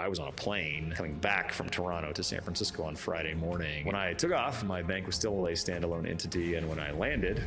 I was on a plane coming back from Toronto to San Francisco on Friday morning. When I took off, my bank was still a standalone entity, and when I landed,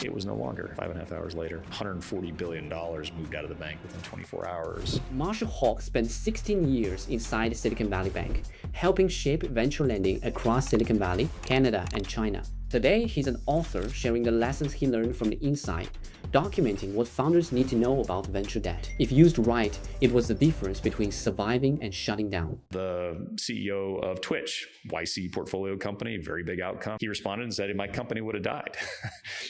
it was no longer. 5.5 hours later, $140 billion moved out of the bank within 24 hours. Marshall Hawk spent 16 years inside Silicon Valley Bank, helping shape venture lending across Silicon Valley, Canada, and China. Today, he's an author sharing the lessons he learned from the inside, documenting what founders need to know about venture debt. If used right, it was the difference between surviving and shutting down. The CEO of Twitch, YC portfolio company, very big outcome. He responded and said, my company would have died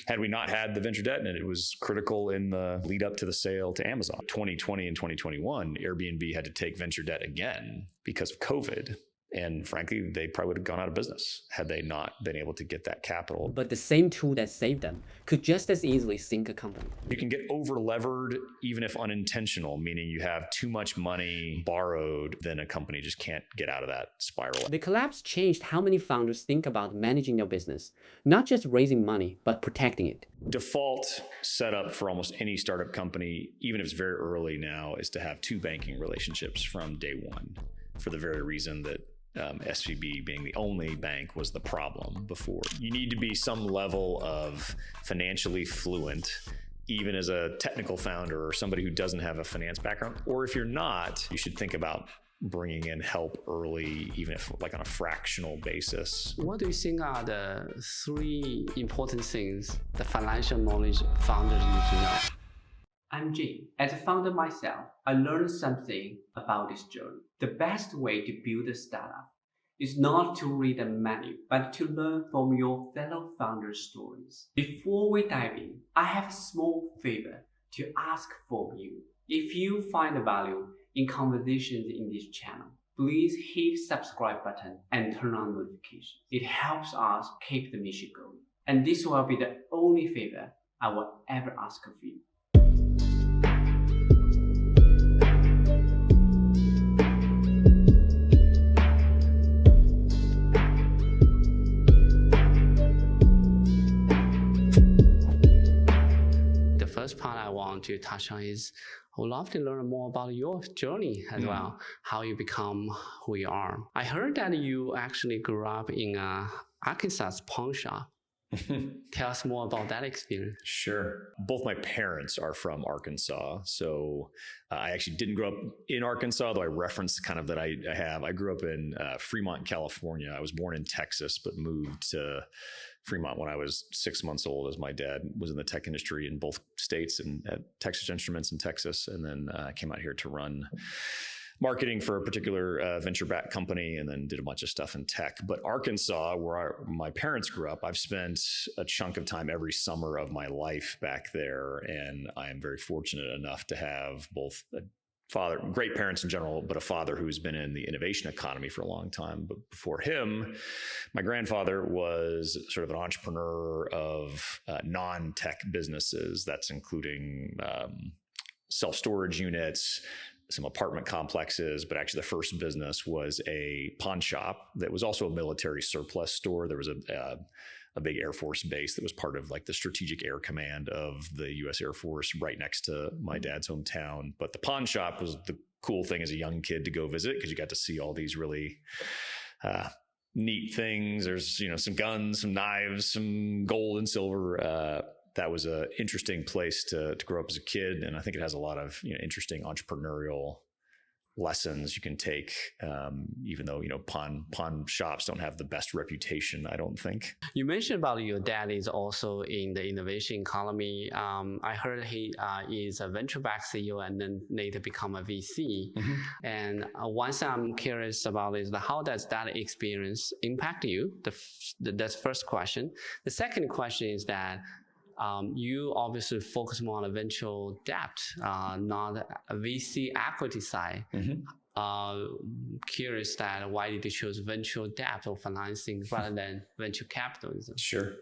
had we not had the venture debt, and it was critical in the lead up to the sale to Amazon. 2020 and 2021, Airbnb had to take venture debt again because of COVID. And frankly, they probably would have gone out of business had they not been able to get that capital. But the same tool that saved them could just as easily sink a company. You can get over-levered even if unintentional, meaning you have too much money borrowed, then a company just can't get out of that spiral. The collapse changed how many founders think about managing their business, not just raising money, but protecting it. Default setup for almost any startup company, even if it's very early now, is to have two banking relationships from day one, for the very reason that SVB being the only bank was the problem before. You need to be some level of financially fluent, even as a technical founder or somebody who doesn't have a finance background. Or if you're not, you should think about bringing in help early, even if like on a fractional basis. What do you think are the 3 important things the financial knowledge founders need to know? I'm Jay. As a founder myself, I learned something about this journey. The best way to build a startup is not to read a manual, but to learn from your fellow founders' stories. Before we dive in, I have a small favor to ask from you. If you find value in conversations in this channel, please hit subscribe button and turn on notifications. It helps us keep the mission going. And this will be the only favor I will ever ask of you. First part I want to touch on is I would love to learn more about your journey as well, how you become who you are. I heard that you actually grew up in Arkansas pawn shop. Tell us more about that experience. Sure. Both my parents are from Arkansas. So I actually didn't grow up in Arkansas, though I referenced kind of that I have. I grew up in Fremont, California. I was born in Texas, but moved to Fremont when I was 6 months old, as my dad was in the tech industry in both states and at Texas Instruments in Texas. And then I came out here to run marketing for a particular venture-backed company, and then did a bunch of stuff in tech. But Arkansas, where my parents grew up, I've spent a chunk of time every summer of my life back there. And I am very fortunate enough to have both a father, great parents in general, but a father who's been in the innovation economy for a long time. But before him, my grandfather was sort of an entrepreneur of non-tech businesses. That's including self-storage units, some apartment complexes, but actually the first business was a pawn shop that was also a military surplus store. There was a big Air Force base that was part of like the Strategic Air Command of the US Air Force right next to my dad's hometown. But the pawn shop was the cool thing as a young kid to go visit, because you got to see all these really neat things. There's, some guns, some knives, some gold and silver. That was an interesting place to grow up as a kid. And I think it has a lot of interesting entrepreneurial lessons you can take, even though, pawn shops don't have the best reputation, I don't think. You mentioned about your dad is also in the innovation economy. I heard he is a venture-backed CEO and then later become a VC. Mm-hmm. And one thing I'm curious about is how does that experience impact you? That's the first question. The second question is that you obviously focus more on a venture debt, not a VC equity side. Mm-hmm. Curious that why did you choose venture debt or financing rather than venture capitalism? Sure.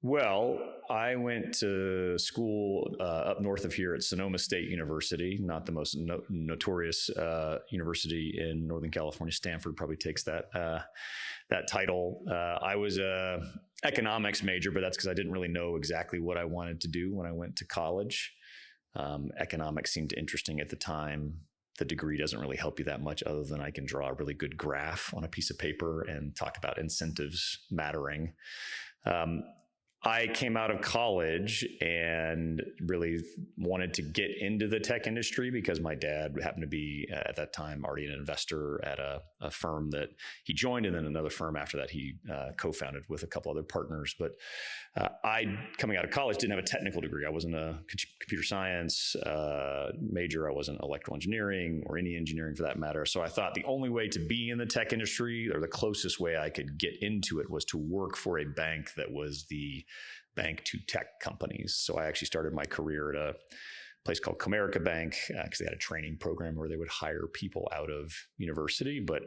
Well, I went to school up north of here at Sonoma State University, not the most notorious university in Northern California. Stanford probably takes that title. I was a economics major, but that's because I didn't really know exactly what I wanted to do when I went to college. Economics seemed interesting at the time. the degree doesn't really help you that much other than I can draw a really good graph on a piece of paper and talk about incentives mattering. I came out of college and really wanted to get into the tech industry because my dad happened to be at that time already an investor at a firm that he joined, and then another firm after that he co-founded with a couple other partners. But I, coming out of college, didn't have a technical degree. I wasn't a computer science major. I wasn't electrical engineering or any engineering for that matter. So I thought the only way to be in the tech industry, or the closest way I could get into it, was to work for a bank that was the bank to tech companies. So I actually started my career at a place called Comerica Bank because they had a training program where they would hire people out of university. But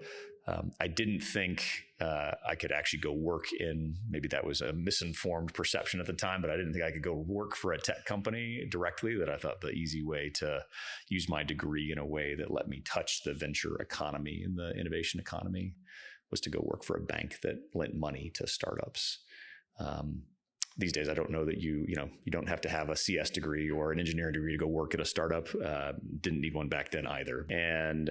I didn't think I could actually go work in, maybe that was a misinformed perception at the time, but I didn't think I could go work for a tech company directly. That I thought the easy way to use my degree in a way that let me touch the venture economy and the innovation economy was to go work for a bank that lent money to startups. These days, I don't know that you don't have to have a CS degree or an engineering degree to go work at a startup. Didn't need one back then either. And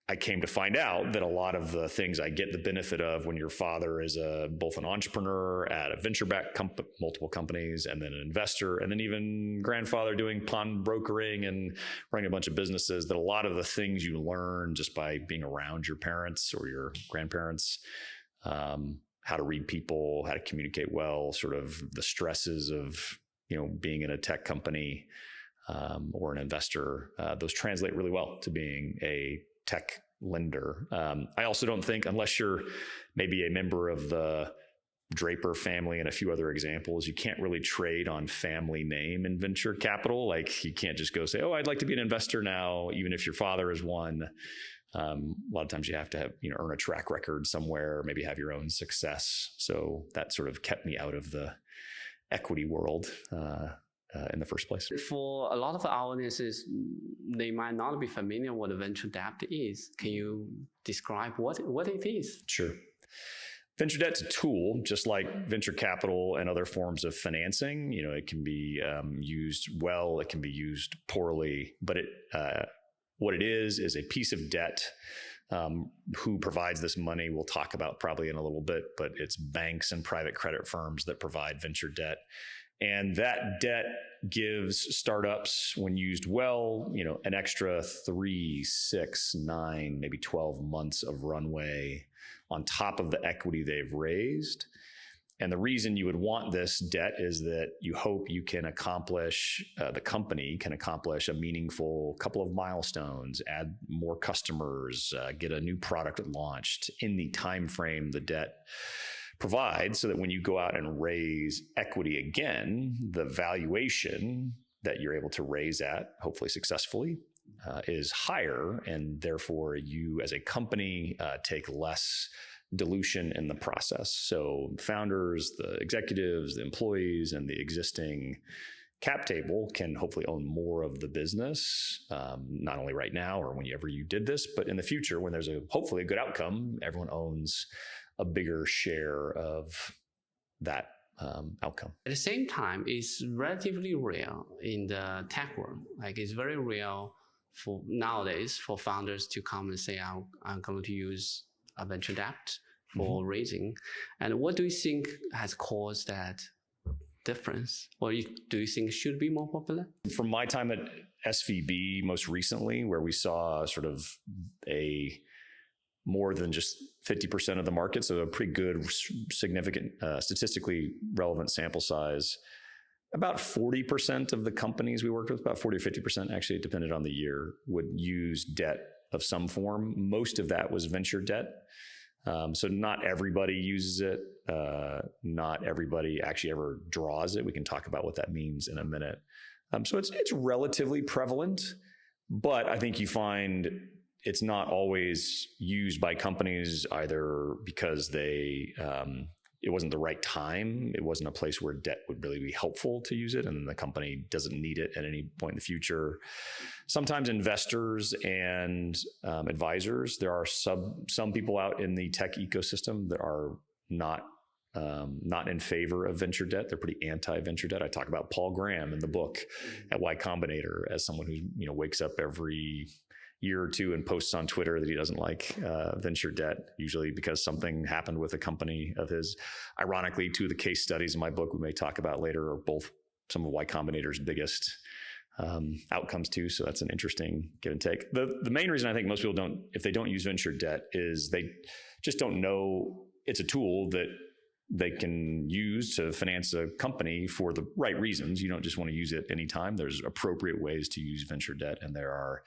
I came to find out that a lot of the things I get the benefit of when your father is both an entrepreneur at a venture-backed multiple companies, and then an investor, and then even grandfather doing pawn brokering and running a bunch of businesses, that a lot of the things you learn just by being around your parents or your grandparents, how to read people, how to communicate well, sort of the stresses of, being in a tech company or an investor, those translate really well to being a tech lender. I also don't think, unless you're maybe a member of the Draper family and a few other examples, you can't really trade on family name in venture capital. Like, you can't just go say, oh, I'd like to be an investor now, even if your father is one. A lot of times you have to have, earn a track record somewhere, maybe have your own success. So that sort of kept me out of the equity world in the first place. For a lot of our audiences, they might not be familiar what a venture debt is. Can you describe what it is? Sure. Venture debt's a tool, just like venture capital and other forms of financing. It can be used well, it can be used poorly, but what it is a piece of debt. Who provides this money, we'll talk about probably in a little bit, but it's banks and private credit firms that provide venture debt. And that debt gives startups, when used well, an extra 3, 6, 9, maybe 12 months of runway on top of the equity they've raised. And the reason you would want this debt is that you hope you can accomplish, the company can accomplish a meaningful couple of milestones, add more customers, get a new product launched in the time frame the debt provides, so that when you go out and raise equity again, the valuation that you're able to raise at, hopefully successfully, is higher, and therefore you as a company take less dilution in the process. So founders, the executives, the employees, and the existing cap table can hopefully own more of the business, not only right now or whenever you did this, but in the future when there's hopefully a good outcome, everyone owns a bigger share of that outcome. At the same time, it's relatively rare in the tech world. Like, it's very rare for nowadays for founders to come and say, I'm going to use a venture debt for raising. And what do you think has caused that difference? Or do you think it should be more popular? From my time at SVB most recently, where we saw sort of a more than just 50% of the market, so a pretty good, significant, statistically relevant sample size, about 40% of the companies we worked with, about 40 or 50%, actually it depended on the year, would use debt of some form. Most of that was venture debt. So not everybody uses it. Not everybody actually ever draws it. We can talk about what that means in a minute. So it's relatively prevalent, but I think you find it's not always used by companies either because it wasn't the right time. It wasn't a place where debt would really be helpful to use it, and the company doesn't need it at any point in the future. Sometimes investors and advisors, there are some people out in the tech ecosystem that are not not in favor of venture debt. They're pretty anti-venture debt. I talk about Paul Graham in the book at Y Combinator as someone who wakes up every year or two and posts on Twitter that he doesn't like venture debt, usually because something happened with a company of his. Ironically, two of the case studies in my book we may talk about later are both some of Y Combinator's biggest outcomes too. So that's an interesting give and take. The main reason I think most people if they don't use venture debt is they just don't know it's a tool that they can use to finance a company for the right reasons. You don't just want to use it anytime. There's appropriate ways to use venture debt, and there are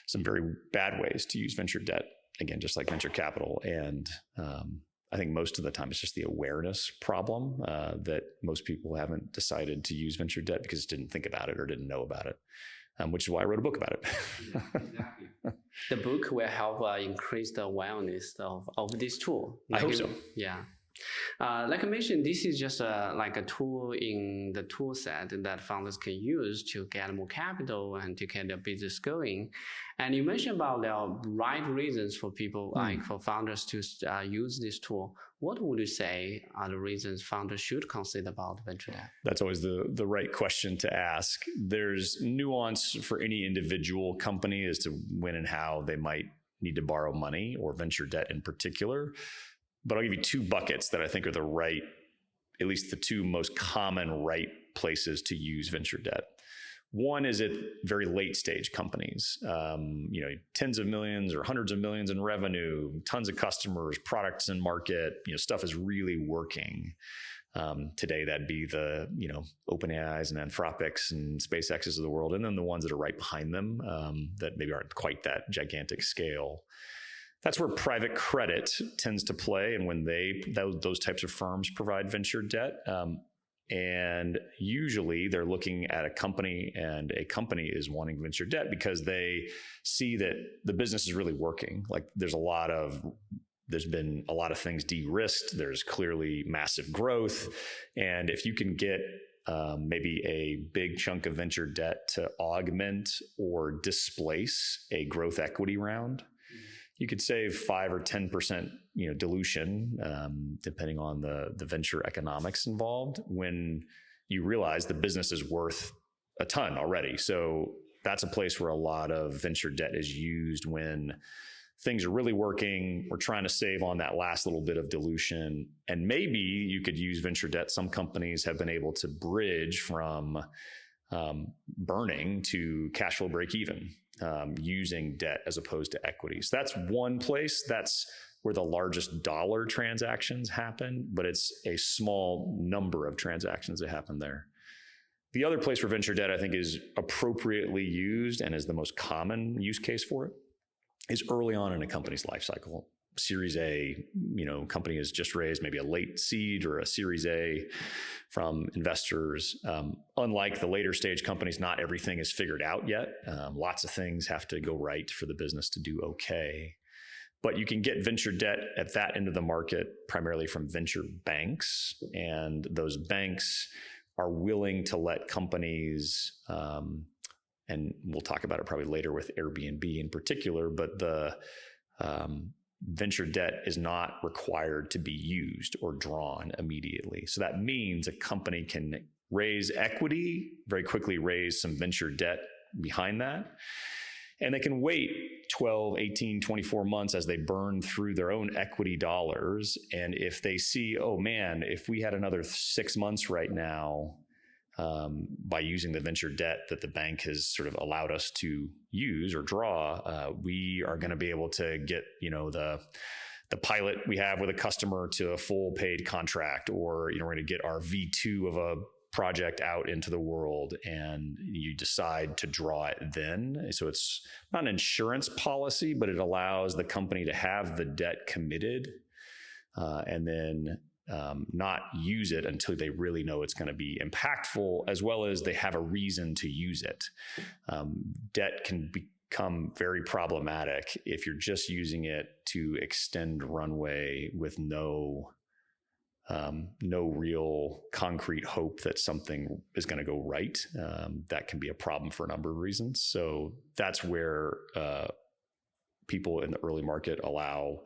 some very bad ways to use venture debt, again, just like venture capital. And I think most of the time it's just the awareness problem that most people haven't decided to use venture debt because didn't think about it or didn't know about it, which is why I wrote a book about it. Yeah, exactly. The book will help increase the awareness of this tool. I hope so. Yeah. Like I mentioned, this is just like a tool in the tool set that founders can use to get more capital and to get their business going. And you mentioned about the right reasons for people, like for founders to use this tool. What would you say are the reasons founders should consider about venture debt? That's always the right question to ask. There's nuance for any individual company as to when and how they might need to borrow money, or venture debt in particular. But I'll give you two buckets that I think are the right, at least the two most common right places to use venture debt. One is at very late stage companies, tens of millions or hundreds of millions in revenue, tons of customers, products in market, stuff is really working. Today, that'd be the, OpenAIs and Anthropics and SpaceXs of the world. And then the ones that are right behind them that maybe aren't quite that gigantic scale. That's where private credit tends to play, and when those types of firms provide venture debt, and usually they're looking at a company, and a company is wanting venture debt because they see that the business is really working. Like there's been a lot of things de-risked. There's clearly massive growth, and if you can get maybe a big chunk of venture debt to augment or displace a growth equity round, you could save 5 or 10%, dilution, depending on the venture economics involved, when you realize the business is worth a ton already. So that's a place where a lot of venture debt is used when things are really working. We're trying to save on that last little bit of dilution. And maybe you could use venture debt. Some companies have been able to bridge from burning to cash flow break even. Using debt as opposed to equity. So that's one place. That's where the largest dollar transactions happen, but it's a small number of transactions that happen there. The other place where venture debt, I think, is appropriately used and is the most common use case for it is early on in a company's life cycle. Series A, company has just raised maybe a late seed or a Series A from investors. Unlike the later stage companies, not everything is figured out yet. Lots of things have to go right for the business to do okay. But you can get venture debt at that end of the market, primarily from venture banks. And those banks are willing to let companies, and we'll talk about it probably later with Airbnb in particular, but the venture debt is not required to be used or drawn immediately. So that means a company can raise equity, very quickly raise some venture debt behind that. And they can wait 12, 18, 24 months as they burn through their own equity dollars. And if they see, oh man, if we had another 6 months right now, by using the venture debt that the bank has sort of allowed us to use or draw, we are going to be able to get, the pilot we have with a customer to a full paid contract, or, we're going to get our V2 of a project out into the world, and you decide to draw it then. So it's not an insurance policy, but it allows the company to have the debt committed, and then not use it until they really know it's going to be impactful, as well as they have a reason to use it. Debt can become very problematic if you're just using it to extend runway with no real concrete hope that something is going to go right. That can be a problem for a number of reasons. So that's where people in the early market allow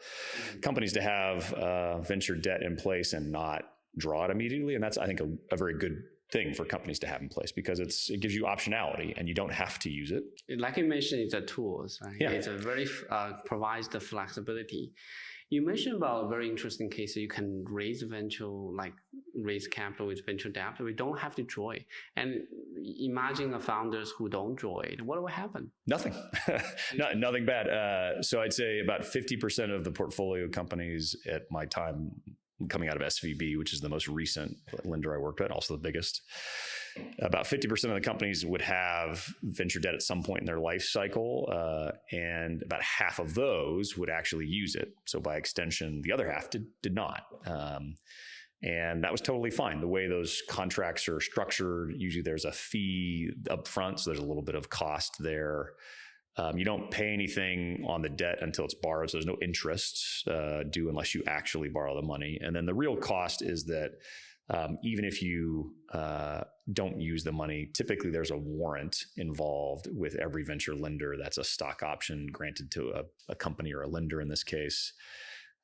companies to have venture debt in place and not draw it immediately. And that's, I think, a very good thing for companies to have in place, because it gives you optionality and you don't have to use it. Like you mentioned, it's a tools, right? Yeah. It's a very provides the flexibility. You mentioned about a very interesting case that you can raise capital with venture debt. We don't have to draw it. And imagine the founders who don't draw it. What will happen? Nothing. Nothing bad. So I'd say about 50% of the portfolio companies at my time coming out of SVB, which is the most recent lender I worked at, also the biggest, about 50% of the companies would have venture debt at some point in their life cycle, and about half of those would actually use it. So by extension, the other half did not. And that was totally fine. The way those contracts are structured, usually there's a fee up front, so there's a little bit of cost there. You don't pay anything on the debt until it's borrowed, so there's no interest due unless you actually borrow the money. And then the real cost is that even if you don't use the money, typically there's a warrant involved with every venture lender. That's a stock option granted to a company or a lender in this case.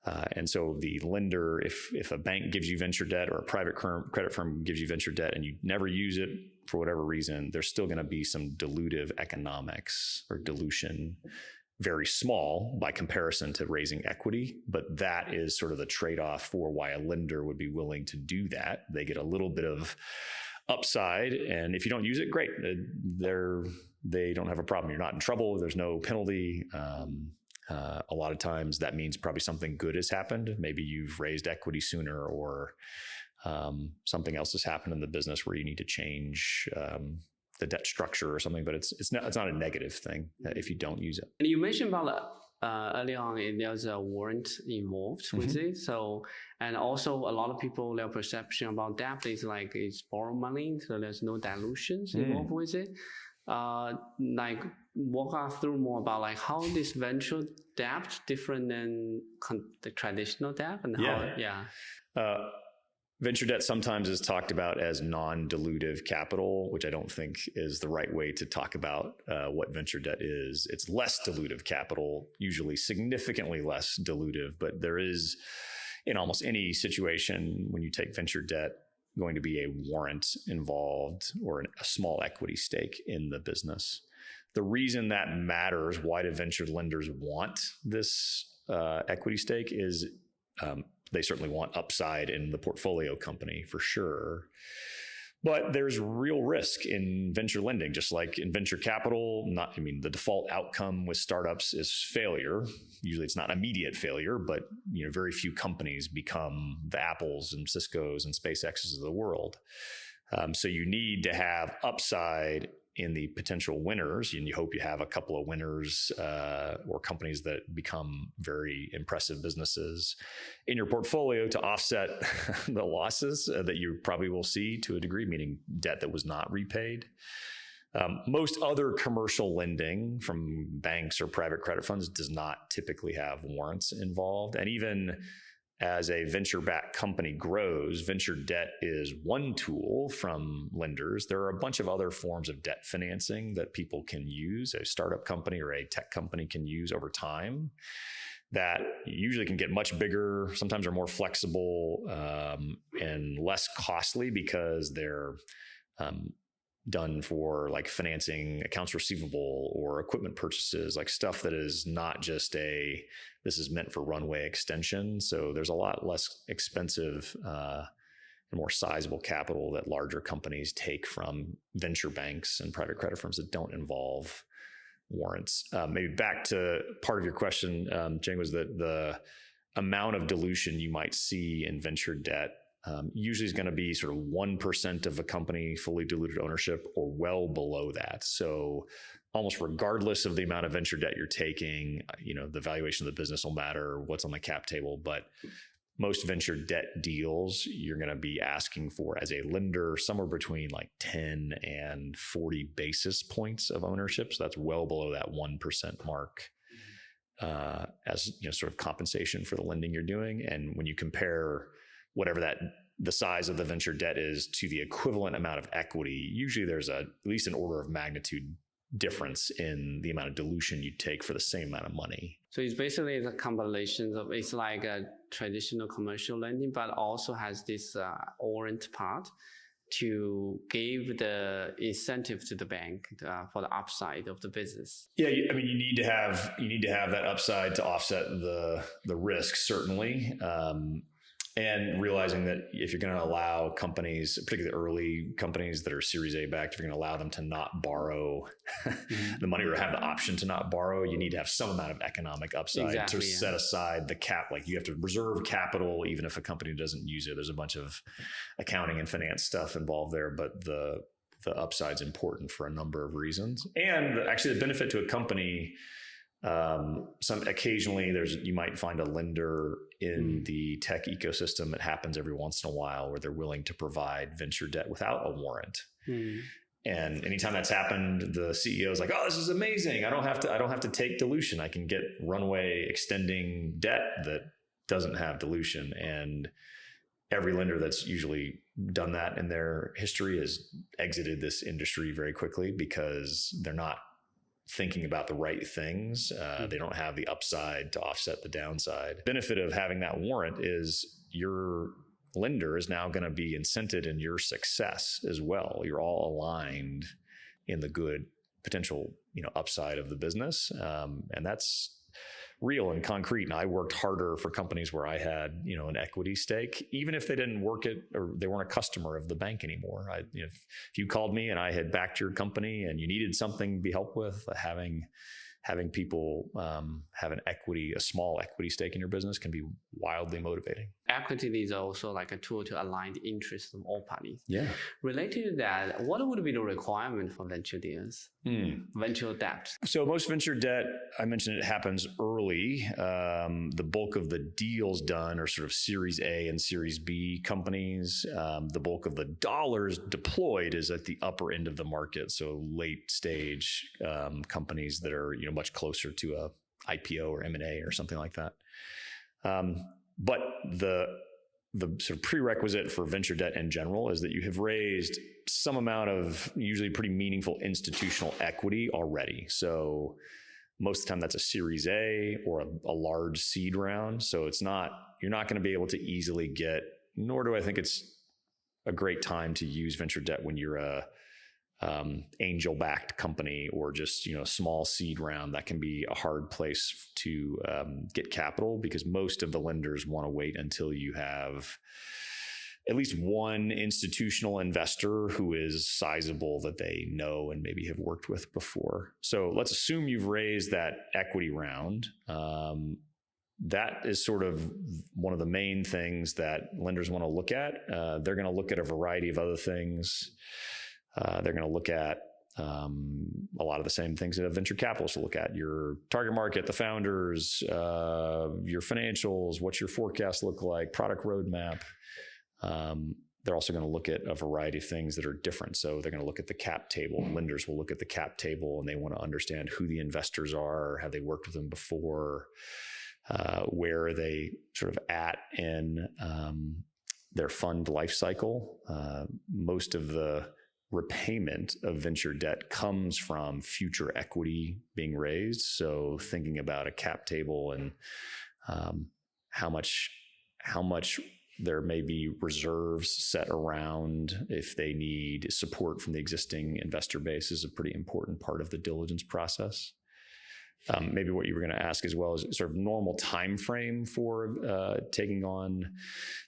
And so the lender, if a bank gives you venture debt or a private credit firm gives you venture debt and you never use it for whatever reason, there's still going to be some dilutive economics or dilution, very small by comparison to raising equity. But that is sort of the trade-off for why a lender would be willing to do that. They get a little bit of upside, and if you don't use it, great. They don't have a problem. You're not in trouble. There's no penalty. A lot of times that means probably something good has happened. Maybe you've raised equity sooner, or something else has happened in the business where you need to change the debt structure or something. But it's not a negative thing if you don't use it. And you mentioned about early on, there's a warrant involved with it. So, and also a lot of people, their perception about debt is like it's borrow money, so there's no dilutions involved with it. Like walk us through more about like how this venture debt different than the traditional debt, and how venture debt sometimes is talked about as non-dilutive capital, which I don't think is the right way to talk about what venture debt is. It's less dilutive capital, usually significantly less dilutive, but there is, in almost any situation when you take venture debt, going to be a warrant involved or a small equity stake in the business. The reason that matters, why do venture lenders want this equity stake, is they certainly want upside in the portfolio company for sure. But there's real risk in venture lending, just like in venture capital. The default outcome with startups is failure. Usually it's not immediate failure, but very few companies become the Apples and Ciscos and SpaceXs of the world. So you need to have upside in the potential winners, and you hope you have a couple of winners or companies that become very impressive businesses in your portfolio to offset the losses that you probably will see to a degree, meaning debt that was not repaid. Most other commercial lending from banks or private credit funds does not typically have warrants involved. And even as a venture-backed company grows, venture debt is one tool from lenders. There are a bunch of other forms of debt financing that people can use, a startup company or a tech company can use over time, that usually can get much bigger, sometimes are more flexible and less costly because they're done for like financing accounts receivable or equipment purchases, like stuff that is not just this is meant for runway extension. So there's a lot less expensive and more sizable capital that larger companies take from venture banks and private credit firms that don't involve warrants. Maybe back to part of your question, Jing, was that the amount of dilution you might see in venture debt usually is going to be sort of 1% of a company fully diluted ownership or well below that. So almost regardless of the amount of venture debt you're taking, the valuation of the business will matter, what's on the cap table. But most venture debt deals, you're going to be asking for, as a lender, somewhere between like 10 and 40 basis points of ownership. So that's well below that 1% mark as sort of compensation for the lending you're doing. And when you compare whatever the size of the venture debt is to the equivalent amount of equity, usually there's at least an order of magnitude difference in the amount of dilution you take for the same amount of money. So it's basically the combination of, it's like a traditional commercial lending, but also has this warrant part to give the incentive to the bank for the upside of the business. Yeah, I mean, you need to have that upside to offset the risk, certainly. And realizing that if you're going to allow companies, particularly early companies that are Series A backed, if you're going to allow them to not borrow the money or have the option to not borrow, you need to have some amount of economic upside to set aside the cap. Like you have to reserve capital, even if a company doesn't use it. There's a bunch of accounting and finance stuff involved there, but the upside's important for a number of reasons. And actually the benefit to a company, occasionally you might find a lender in the tech ecosystem. It happens every once in a while where they're willing to provide venture debt without a warrant. And anytime that's happened, the CEO is like, "Oh, this is amazing. I don't have to take dilution. I can get runway extending debt that doesn't have dilution." And every lender that's usually done that in their history has exited this industry very quickly because they're not thinking about the right things. They don't have the upside to offset the downside. The benefit of having that warrant is your lender is now going to be incented in your success as well. You're all aligned in the good potential, upside of the business. And that's real and concrete. And I worked harder for companies where I had, an equity stake, even if they didn't work it or they weren't a customer of the bank anymore. If you called me and I had backed your company and you needed something to be helped with, having people have a small equity stake in your business can be wildly motivating. Equity is also like a tool to align the interests of all parties. Yeah. Related to that, what would be the requirement for venture deals? Venture debt. So most venture debt, I mentioned it happens early. The bulk of the deals done are sort of Series A and Series B companies. The bulk of the dollars deployed is at the upper end of the market. So late stage companies that are, much closer to a IPO or M&A or something like that. But the sort of prerequisite for venture debt in general is that you have raised some amount of usually pretty meaningful institutional equity already. So most of the time that's a Series A or a large seed round. So you're not going to be able to easily get, nor do I think it's a great time to use venture debt when you're a angel-backed company or just small seed round. That can be a hard place to get capital because most of the lenders want to wait until you have at least one institutional investor who is sizable that they know and maybe have worked with before. So let's assume you've raised that equity round. That is sort of one of the main things that lenders want to look at. They're going to look at a variety of other things. They're going to look at a lot of the same things that a venture capitalist will look at: your target market, the founders, your financials, what's your forecast look like, product roadmap. They're also going to look at a variety of things that are different. So they're going to look at the cap table. Lenders will look at the cap table and they want to understand who the investors are, have they worked with them before, where are they sort of at in their fund life cycle. Most of the repayment of venture debt comes from future equity being raised. So thinking about a cap table and how much there may be reserves set around if they need support from the existing investor base is a pretty important part of the diligence process. Maybe what you were going to ask as well is sort of normal time frame for taking on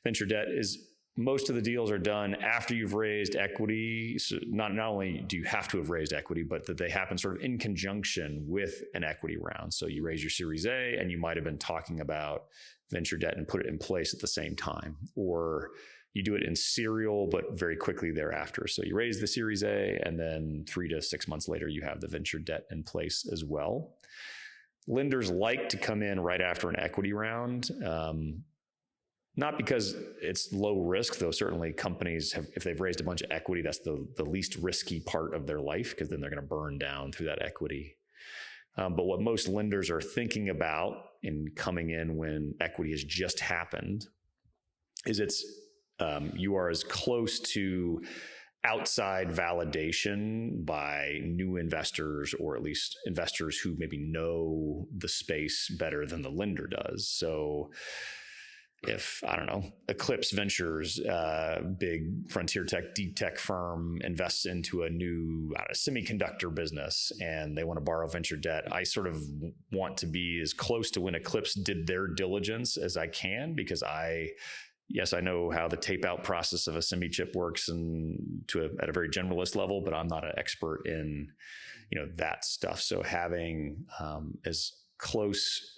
venture debt is most of the deals are done after you've raised equity. So not only do you have to have raised equity, but that they happen sort of in conjunction with an equity round. So you raise your Series A and you might have been talking about venture debt and put it in place at the same time, or you do it in serial, but very quickly thereafter. So you raise the Series A and then 3 to 6 months later, you have the venture debt in place as well. Lenders like to come in right after an equity round. Not because it's low risk, though certainly companies have, if they've raised a bunch of equity, that's the least risky part of their life because then they're going to burn down through that equity. But what most lenders are thinking about in coming in when equity has just happened is you are as close to outside validation by new investors, or at least investors who maybe know the space better than the lender does. So if, I don't know, Eclipse Ventures, big frontier tech, deep tech firm invests into a new semiconductor business and they want to borrow venture debt, I sort of want to be as close to when Eclipse did their diligence as I can, because yes, I know how the tape out process of a semi chip works and at a very generalist level, but I'm not an expert in, that stuff. So having as close,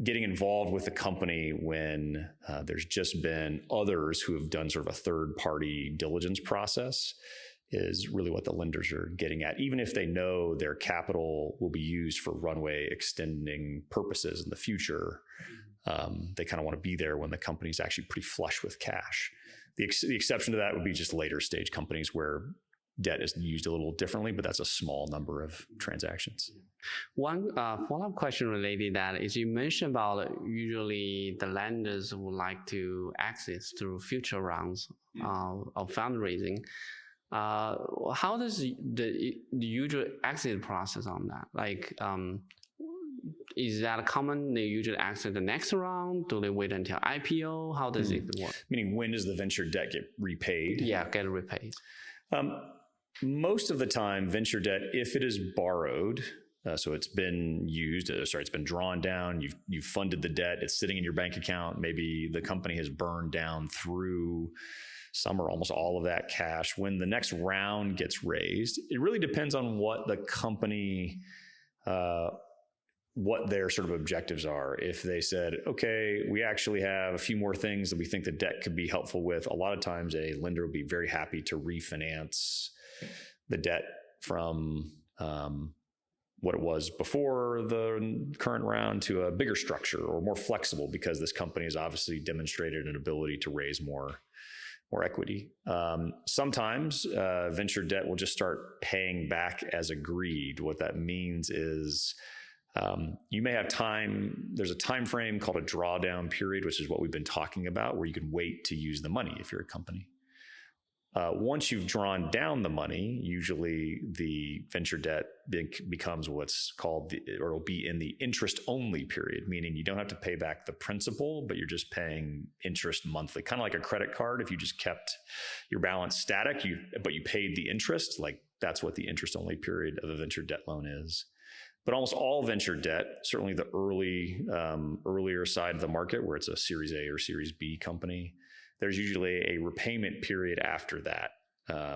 getting involved with the company when there's just been others who have done sort of a third party diligence process is really what the lenders are getting at. Even if they know their capital will be used for runway extending purposes in the future, they kind of want to be there when the company's actually pretty flush with cash. The exception to that would be just later stage companies where debt is used a little differently, but that's a small number of transactions. One follow-up question related to that is, you mentioned about usually the lenders would like to access through future rounds of fundraising. How does the usual exit process on that? Like, is that common? They usually exit the next round? Do they wait until IPO? How does it work? Meaning, when does the venture debt get repaid? Yeah, get repaid. Most of the time, venture debt, if it is borrowed, so it's been used, it's been drawn down, you've funded the debt, it's sitting in your bank account, maybe the company has burned down through some or almost all of that cash. When the next round gets raised, it really depends on what the company, what their sort of objectives are. If they said, okay, we actually have a few more things that we think the debt could be helpful with, a lot of times a lender would be very happy to refinance the debt from what it was before the current round to a bigger structure or more flexible, because this company has obviously demonstrated an ability to raise more equity. Sometimes venture debt will just start paying back as agreed. What that means is you may have there's a time frame called a drawdown period, which is what we've been talking about, where you can wait to use the money if you're a company. Once you've drawn down the money, usually the venture debt becomes what's called, or it'll be in the interest only period, meaning you don't have to pay back the principal, but you're just paying interest monthly, kind of like a credit card. If you just kept your balance static, but you paid the interest, like that's what the interest only period of a venture debt loan is. But almost all venture debt, certainly the earlier side of the market where it's a Series A or Series B company, there's usually a repayment period after that,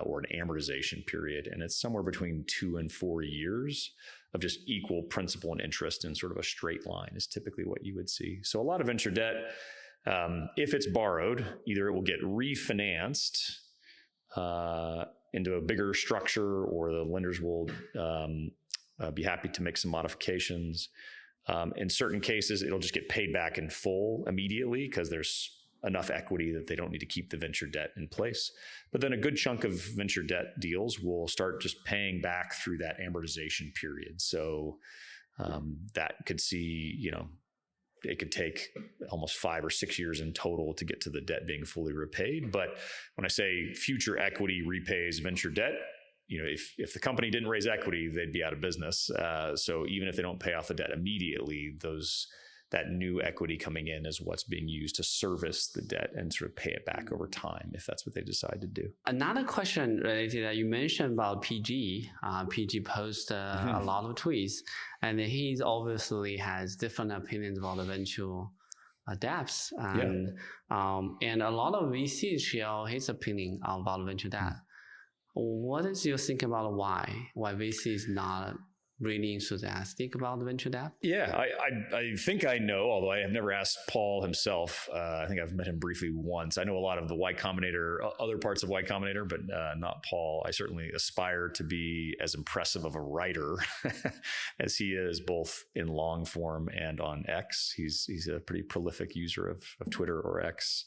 or an amortization period. And it's somewhere between 2 and 4 years of just equal principal and interest in sort of a straight line is typically what you would see. So a lot of venture debt, if it's borrowed, either it will get refinanced into a bigger structure, or the lenders will be happy to make some modifications. In certain cases, it'll just get paid back in full immediately because there's enough equity that they don't need to keep the venture debt in place. But then a good chunk of venture debt deals will start just paying back through that amortization period. So that could see, it could take almost 5 or 6 years in total to get to the debt being fully repaid. But when I say future equity repays venture debt, if the company didn't raise equity, they'd be out of business. So even if they don't pay off the debt immediately, that new equity coming in is what's being used to service the debt and sort of pay it back over time, if that's what they decide to do. Another question related to that, you mentioned about PG. PG posts a lot of tweets, and he obviously has different opinions about the venture debts. And a lot of VCs share his opinion about venture debt. What is your thinking about why VC is not really enthusiastic about the venture debt? Yeah, I think I know, although I have never asked Paul himself. I think I've met him briefly once. I know a lot of the Y Combinator, other parts of Y Combinator, but not Paul. I certainly aspire to be as impressive of a writer as he is, both in long form and on X. He's a pretty prolific user of Twitter or X.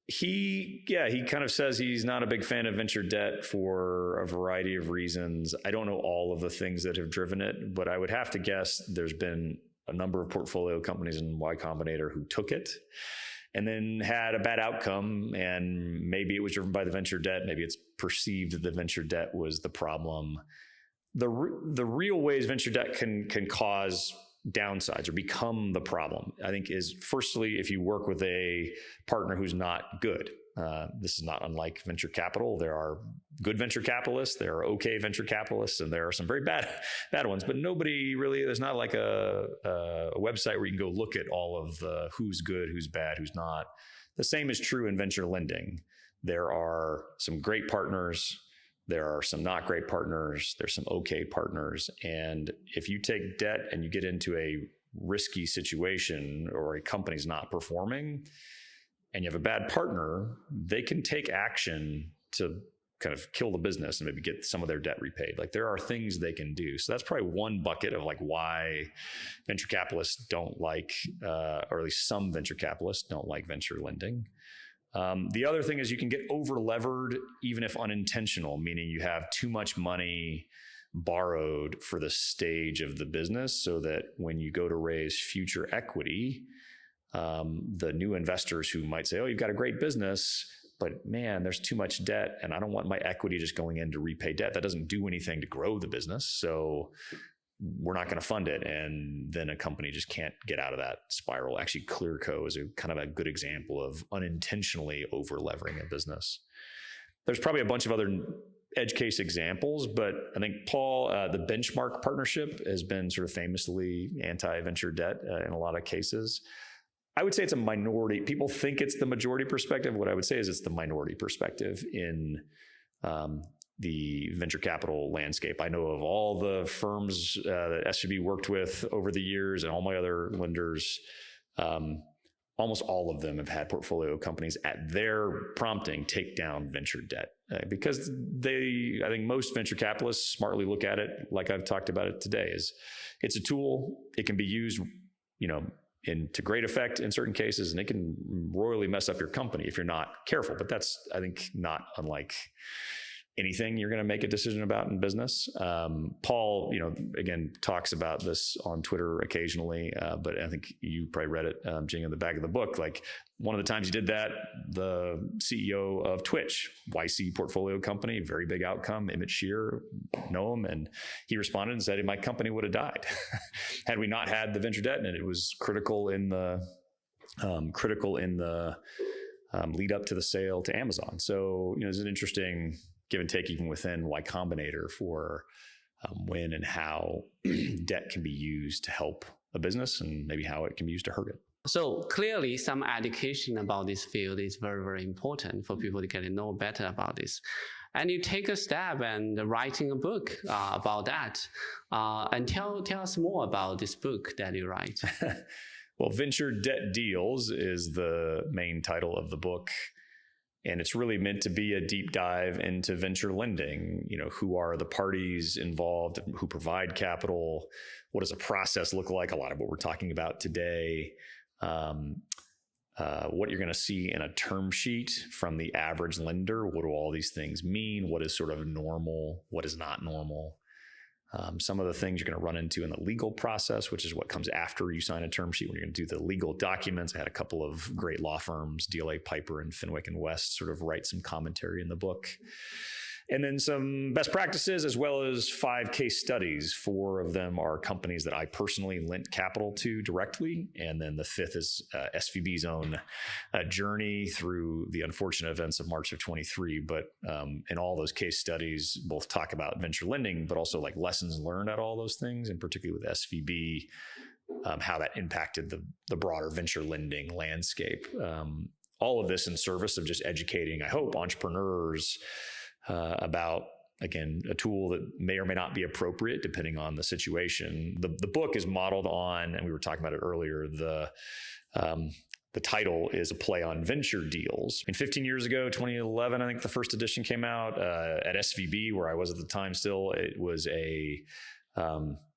He kind of says he's not a big fan of venture debt for a variety of reasons. I don't know all of the things that have driven it, but I would have to guess there's been a number of portfolio companies in Y Combinator who took it. and then had a bad outcome. And maybe it was driven by the venture debt. Maybe it's perceived that the venture debt was the problem. The real ways venture debt can cause downsides or become the problem, I think, is firstly, if you work with a partner who's not good. This is not unlike venture capital. There are good venture capitalists, there are okay venture capitalists, and there are some very bad ones. But nobody really, there's not like a website where you can go look at all of the who's good, who's bad, who's not. The same is true in venture lending. There are some great partners. There are some not great partners. There's some okay partners. And if you take debt and you get into a risky situation or a company's not performing and you have a bad partner, they can take action to kind of kill the business and maybe get some of their debt repaid. Like, there are things they can do. So that's probably one bucket of like why venture capitalists don't like, or at least some venture capitalists don't like venture lending. The other thing is you can get over-levered even if unintentional, meaning you have too much money borrowed for the stage of the business so that when you go to raise future equity, the new investors who might say, oh, you've got a great business, but man, there's too much debt and I don't want my equity just going in to repay debt. That doesn't do anything to grow the business. So we're not going to fund it. And then a company just can't get out of that spiral. Actually, Clearco is a kind of a good example of unintentionally over-levering a business. There's probably a bunch of other edge case examples, but I think, Paul, the benchmark partnership has been sort of famously anti-venture debt in a lot of cases. I would say it's a minority. People think it's the majority perspective. What I would say is it's the minority perspective in the venture capital landscape. I know of all the firms that SVB worked with over the years and all my other lenders, almost all of them have had portfolio companies at their prompting take down venture debt because I think most venture capitalists smartly look at it like I've talked about it today, is it's a tool. It can be used, to great effect in certain cases, and it can royally mess up your company if you're not careful. But that's, I think, not unlike anything you're going to make a decision about in business. Paul, again, talks about this on Twitter occasionally, but I think you probably read it, Jing, in the back of the book. Like, one of the times he did that, the CEO of Twitch, YC portfolio company, very big outcome, Emmett Shear, know him, and he responded and said, my company would have died had we not had the venture debt, and it was critical in the lead up to the sale to Amazon. So, there's an interesting give and take even within Y Combinator for when and how debt can be used to help a business and maybe how it can be used to hurt it. So clearly some education about this field is very, very important for people to get to know better about this. And you take a step and writing a book about that. And tell us more about this book that you write. Well, Venture Debt Deals is the main title of the book. And it's really meant to be a deep dive into venture lending. Who are the parties involved, who provide capital? What does a process look like? A lot of what we're talking about today. What you're going to see in a term sheet from the average lender. What do all these things mean? What is sort of normal? What is not normal? Some of the things you're going to run into in the legal process, which is what comes after you sign a term sheet when you're going to do the legal documents. I had a couple of great law firms, DLA Piper and Fenwick and West, sort of write some commentary in the book. And then some best practices, as well as 5 case studies. 4 of them are companies that I personally lent capital to directly. And then the 5th is SVB's own journey through the unfortunate events of March of 23. But in all those case studies, both talk about venture lending, but also like lessons learned at all those things, and particularly with SVB, how that impacted the broader venture lending landscape. All of this in service of just educating, I hope, entrepreneurs about, again, a tool that may or may not be appropriate depending on the situation. The book is modeled on, and we were talking about it earlier, the title is a play on venture deals. 15 years ago, 2011, I think the first edition came out at SVB, where I was at the time still. It was a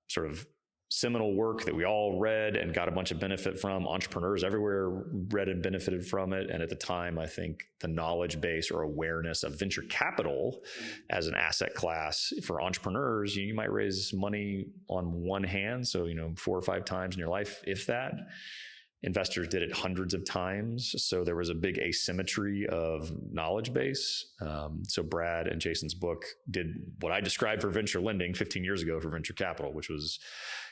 sort of seminal work that we all read and got a bunch of benefit from. Entrepreneurs everywhere read and benefited from it. And at the time, I think the knowledge base or awareness of venture capital as an asset class for entrepreneurs, you might raise money on one hand, so 4 or 5 times in your life, if that. investors did it hundreds of times. So there was a big asymmetry of knowledge base. So Brad and Jason's book did what I described for venture lending 15 years ago for venture capital, which was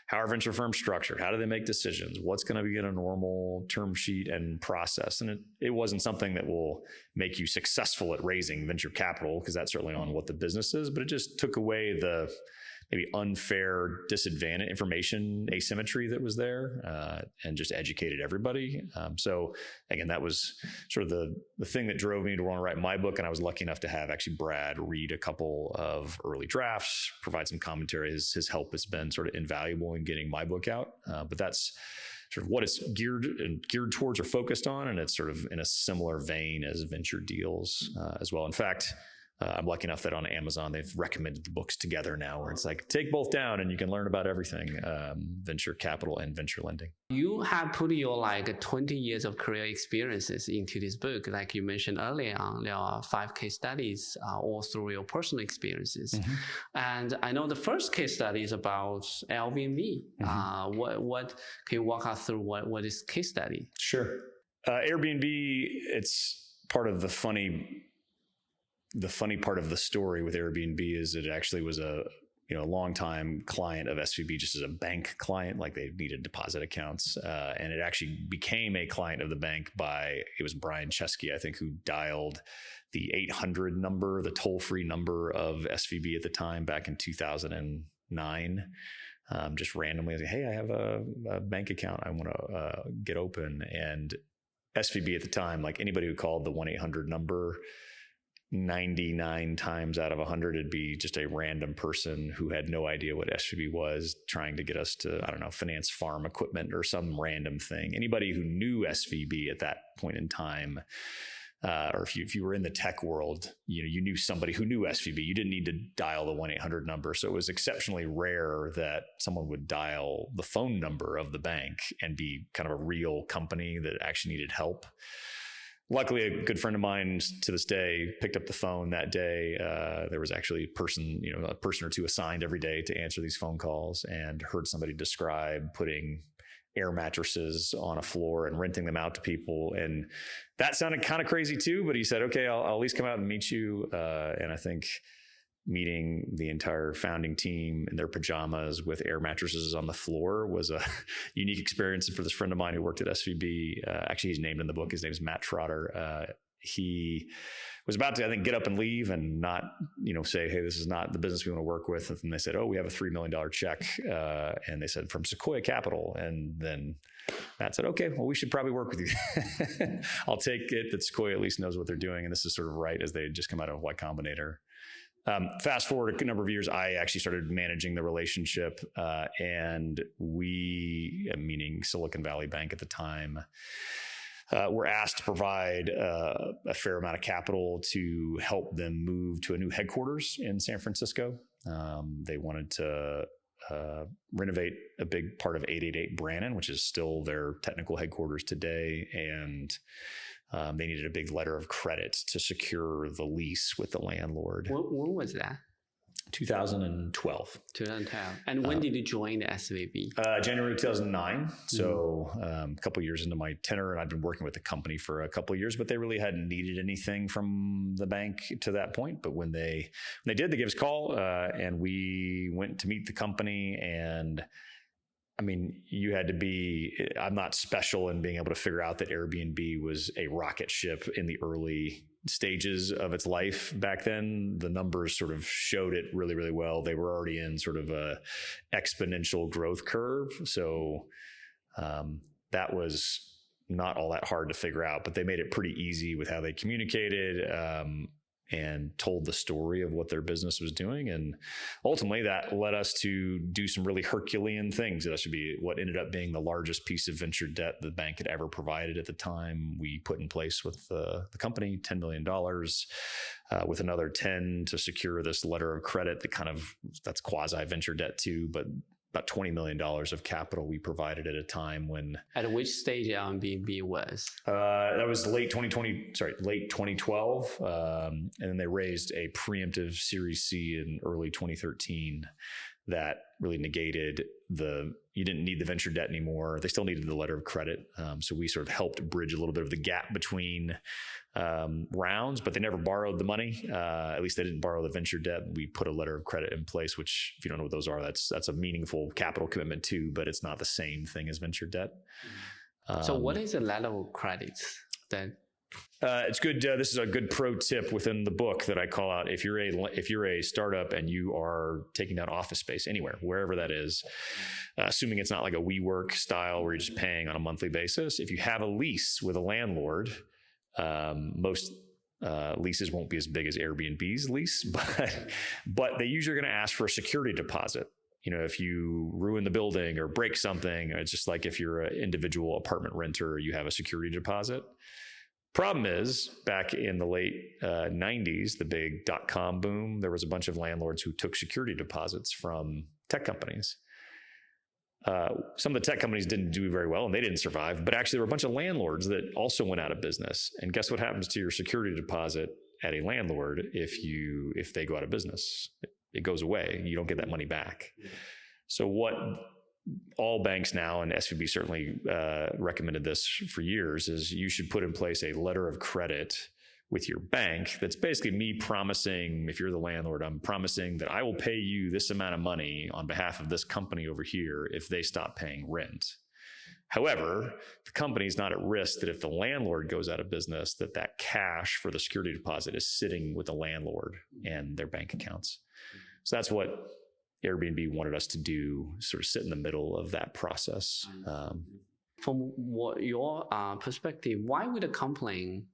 how are venture firms structured? How do they make decisions? What's going to be in a normal term sheet and process? And it wasn't something that will make you successful at raising venture capital, because that's certainly on what the business is, but it just took away the maybe unfair disadvantage information asymmetry that was there, and just educated everybody. So again, that was sort of the thing that drove me to want to write my book. And I was lucky enough to have actually Brad read a couple of early drafts, provide some commentary. His help has been sort of invaluable in getting my book out. But that's sort of what it's geared towards or focused on. And it's sort of in a similar vein as venture deals as well. In fact, I'm lucky enough that on Amazon, they've recommended the books together now, where it's like, take both down and you can learn about everything, venture capital and venture lending. You have put your 20 years of career experiences into this book. Like you mentioned earlier on, there are 5 case studies all through your personal experiences. Mm-hmm. And I know the first case study is about Airbnb. Mm-hmm. What can you walk us through what is case study? Sure. Airbnb, it's part of the funny part of the story with Airbnb is it actually was a long-time client of SVB, just as a bank client, like they needed deposit accounts. And it actually became a client of the bank it was Brian Chesky, I think, who dialed the 800 number, the toll-free number of SVB at the time back in 2009. Just randomly, I was like, hey, I have a bank account I want to get open. And SVB at the time, like anybody who called the 1-800 number, 99 times out of 100, it'd be just a random person who had no idea what SVB was, trying to get us to, I don't know, finance farm equipment or some random thing. Anybody who knew SVB at that point in time, or if you were in the tech world, you knew somebody who knew SVB. You didn't need to dial the 1-800 number. So it was exceptionally rare that someone would dial the phone number of the bank and be kind of a real company that actually needed help. Luckily, a good friend of mine to this day picked up the phone that day. There was actually a person or two assigned every day to answer these phone calls, and heard somebody describe putting air mattresses on a floor and renting them out to people. And that sounded kind of crazy too, but he said, okay, I'll at least come out and meet you. And I think meeting the entire founding team in their pajamas with air mattresses on the floor was a unique experience for this friend of mine who worked at SVB. Actually, he's named in the book. His name is Matt Trotter. He was about to, I think, get up and leave and not, say, hey, this is not the business we want to work with. And then they said, oh, we have a $3 million check. And they said, from Sequoia Capital. And then Matt said, okay, well, we should probably work with you. I'll take it that Sequoia at least knows what they're doing. And this is sort of right as they had just come out of Y Combinator. Fast forward a number of years, I actually started managing the relationship, and we, meaning Silicon Valley Bank at the time, were asked to provide a fair amount of capital to help them move to a new headquarters in San Francisco. They wanted to renovate a big part of 888 Brannan, which is still their technical headquarters today, and they needed a big letter of credit to secure the lease with the landlord. When was that? 2012. 2012. And when did you join the SVB? January 2009. So a couple of years into my tenure, and I've been working with the company for a couple of years, but they really hadn't needed anything from the bank to that point. But when they did, they gave us a call, and we went to meet the company. And I mean, I'm not special in being able to figure out that Airbnb was a rocket ship in the early stages of its life back then. The numbers sort of showed it really, really well. They were already in sort of a exponential growth curve. So that was not all that hard to figure out, but they made it pretty easy with how they communicated, and told the story of what their business was doing. And ultimately that led us to do some really Herculean things. That should be what ended up being the largest piece of venture debt the bank had ever provided at the time. We put in place with the company $10 million, with another 10 to secure this letter of credit that's quasi venture debt too, but about $20 million of capital we provided at a time when... At which stage Airbnb was? That was late 2012. And then they raised a preemptive Series C in early 2013. that really negated you didn't need the venture debt anymore. They still needed the letter of credit. So we sort of helped bridge a little bit of the gap between rounds, but they never borrowed the money. At least they didn't borrow the venture debt. We put a letter of credit in place, which if you don't know what those are, that's a meaningful capital commitment too, but it's not the same thing as venture debt. So what is a letter of credit then? It's good. This is a good pro tip within the book that I call out. If you're a startup and you are taking down office space anywhere, wherever that is, assuming it's not like a WeWork style where you're just paying on a monthly basis. If you have a lease with a landlord, most leases won't be as big as Airbnb's lease, but they usually are going to ask for a security deposit. If you ruin the building or break something, it's just like if you're an individual apartment renter, you have a security deposit. Problem is, back in the late 90s, the big .com boom, there was a bunch of landlords who took security deposits from tech companies. Some of the tech companies didn't do very well and they didn't survive, but actually there were a bunch of landlords that also went out of business. And guess what happens to your security deposit at a landlord if they go out of business? It goes away. You don't get that money back. So what all banks now, and SVB certainly recommended this for years, is you should put in place a letter of credit with your bank that's basically me promising, if you're the landlord, I'm promising that I will pay you this amount of money on behalf of this company over here if they stop paying rent. However, the company's not at risk that if the landlord goes out of business, that cash for the security deposit is sitting with the landlord and their bank accounts. So that's what Airbnb wanted us to do, sort of sit in the middle of that process. From your perspective, why would a company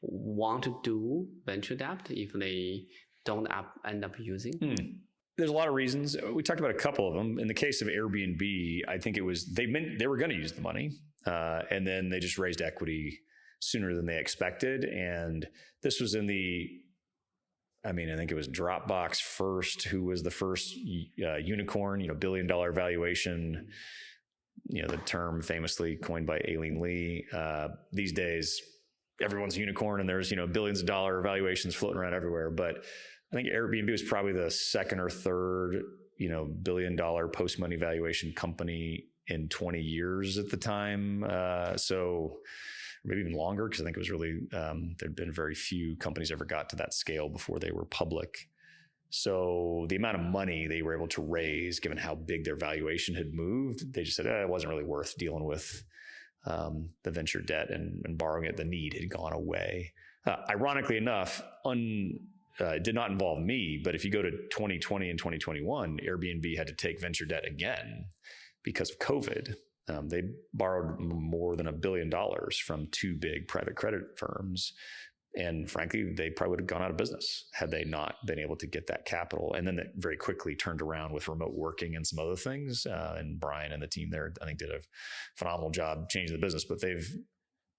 want to do venture debt if they don't end up using? There's a lot of reasons. We talked about a couple of them. In the case of Airbnb, I think it was they were going to use the money, and then they just raised equity sooner than they expected. And this was I think it was Dropbox first, who was the first unicorn, $1 billion valuation, the term famously coined by Aileen Lee. These days, everyone's a unicorn and there's, billions of dollar valuations floating around everywhere. But I think Airbnb was probably the second or third, $1 billion post-money valuation company in 20 years at the time. So maybe even longer, because I think it was really, there'd been very few companies ever got to that scale before they were public. So the amount of money they were able to raise, given how big their valuation had moved, they just said, it wasn't really worth dealing with the venture debt and borrowing it. The need had gone away. Ironically enough, it did not involve me, but if you go to 2020 and 2021, Airbnb had to take venture debt again because of COVID. They borrowed more than $1 billion from two big private credit firms. And frankly, they probably would have gone out of business had they not been able to get that capital. And then that very quickly turned around with remote working and some other things. And Brian and the team there, I think, did a phenomenal job changing the business. But they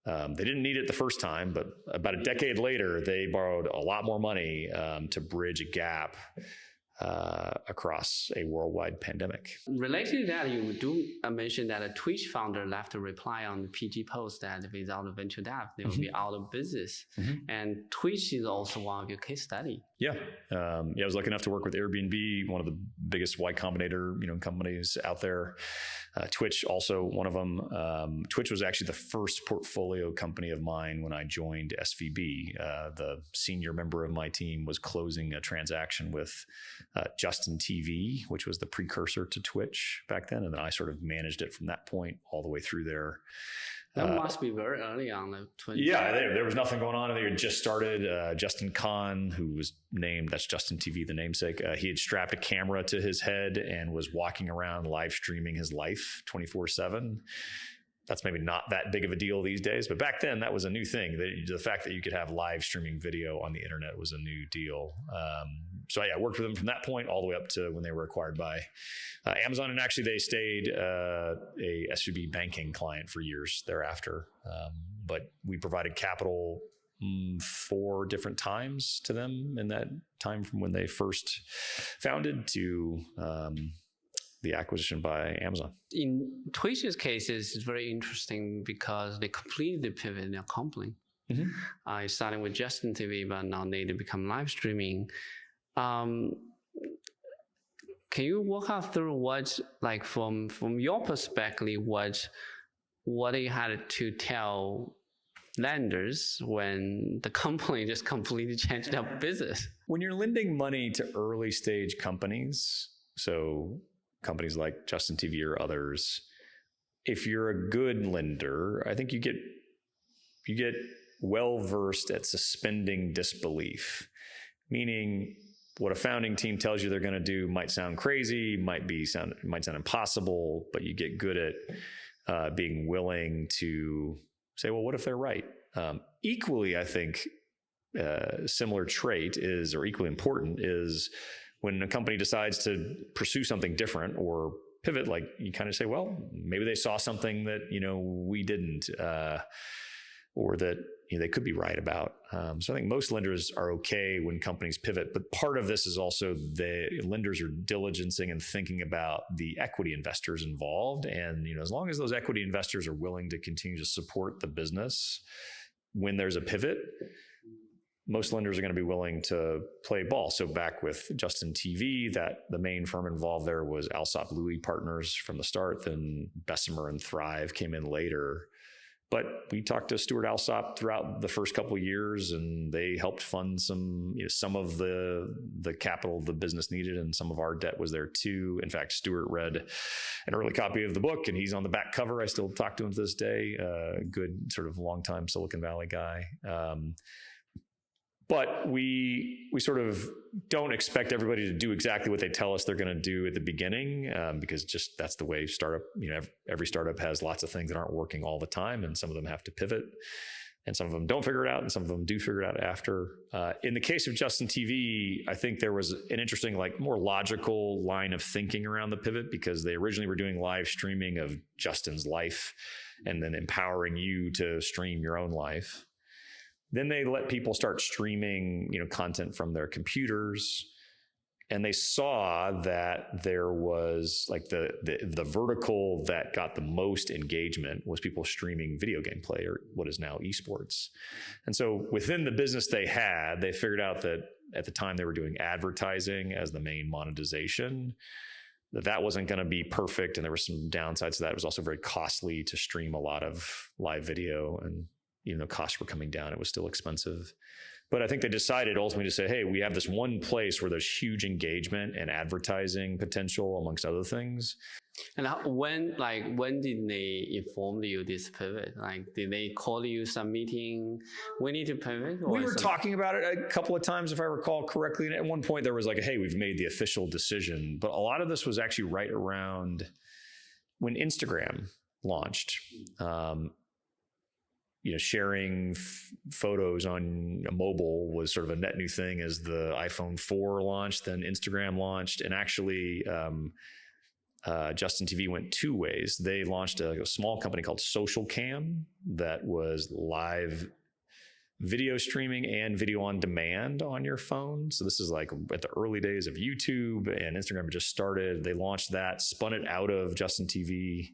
didn't need it the first time, but about a decade later, they borrowed a lot more money to bridge a gap across a worldwide pandemic. Related to that, you do mention that a Twitch founder left a reply on the PG post that without a venture debt, they will be out of business. And Twitch is also one of your case study. Yeah. I was lucky enough to work with Airbnb, one of the biggest Y Combinator companies out there. Twitch, also one of them. Twitch was actually the first portfolio company of mine when I joined SVB. The senior member of my team was closing a transaction with Justin TV, which was the precursor to Twitch back then. And then I sort of managed it from that point all the way through there. That must be very early on. Yeah, there was nothing going on. They had just started. Justin Kahn, who was named, that's Justin TV, the namesake. He had strapped a camera to his head and was walking around live streaming his life 24/7. That's maybe not that big of a deal these days, but back then that was a new thing. The fact that you could have live streaming video on the internet was a new deal. So I worked with them from that point all the way up to when they were acquired by Amazon. And actually they stayed a SVB banking client for years thereafter. But we provided capital 4 different times to them in that time from when they first founded to the acquisition by Amazon. In Twitch's case, it's very interesting because they completed the pivot in their company. Starting with Justin TV, but now they become live streaming. Can you walk us through what, like from your perspective, what you had to tell lenders when the company just completely changed their business? When you're lending money to early stage companies, so companies like Justin TV or others, if you're a good lender, I think you get well versed at suspending disbelief, meaning what a founding team tells you they're going to do might sound crazy, might sound impossible, but you get good at being willing to say, well, what if they're right? Equally, I think similar trait is, or equally important, is when a company decides to pursue something different or pivot, like you kind of say, well, maybe they saw something that, we didn't, or that they could be right about. So I think most lenders are okay when companies pivot, but part of this is also the lenders are diligencing and thinking about the equity investors involved. And, as long as those equity investors are willing to continue to support the business when there's a pivot, most lenders are going to be willing to play ball. So back with Justin TV, that the main firm involved there was Alsop Louis Partners from the start, then Bessemer and Thrive came in later. But we talked to Stuart Alsop throughout the first couple of years, and they helped fund some of the capital the business needed, and some of our debt was there too. In fact, Stuart read an early copy of the book, and he's on the back cover. I still talk to him to this day. Good sort of longtime Silicon Valley guy. But we sort of don't expect everybody to do exactly what they tell us they're going to do at the beginning, because just that's the way startup, every startup has lots of things that aren't working all the time, and some of them have to pivot, and some of them don't figure it out, and some of them do figure it out after. In the case of Justin TV, I think there was an interesting, more logical line of thinking around the pivot, because they originally were doing live streaming of Justin's life and then empowering you to stream your own life. Then they let people start streaming, content from their computers, and they saw that there was the vertical that got the most engagement was people streaming video game play, or what is now esports. And so within the business they figured out that at the time they were doing advertising as the main monetization, that wasn't going to be perfect, and there were some downsides to that. It was also very costly to stream a lot of live video, and even though costs were coming down, it was still expensive. But I think they decided ultimately to say, hey, we have this one place where there's huge engagement and advertising potential, amongst other things. And when did they inform you this pivot? Did they call you some meeting? We need to pivot? We were talking about it a couple of times, if I recall correctly. And at one point there was hey, we've made the official decision. But a lot of this was actually right around when Instagram launched. Sharing photos on a mobile was sort of a net new thing as the iPhone 4 launched, then Instagram launched. And actually, Justin TV went two ways. They launched a small company called Social Cam that was live video streaming and video on demand on your phone. So this is at the early days of YouTube, and Instagram had just started. They launched that, spun it out of Justin TV.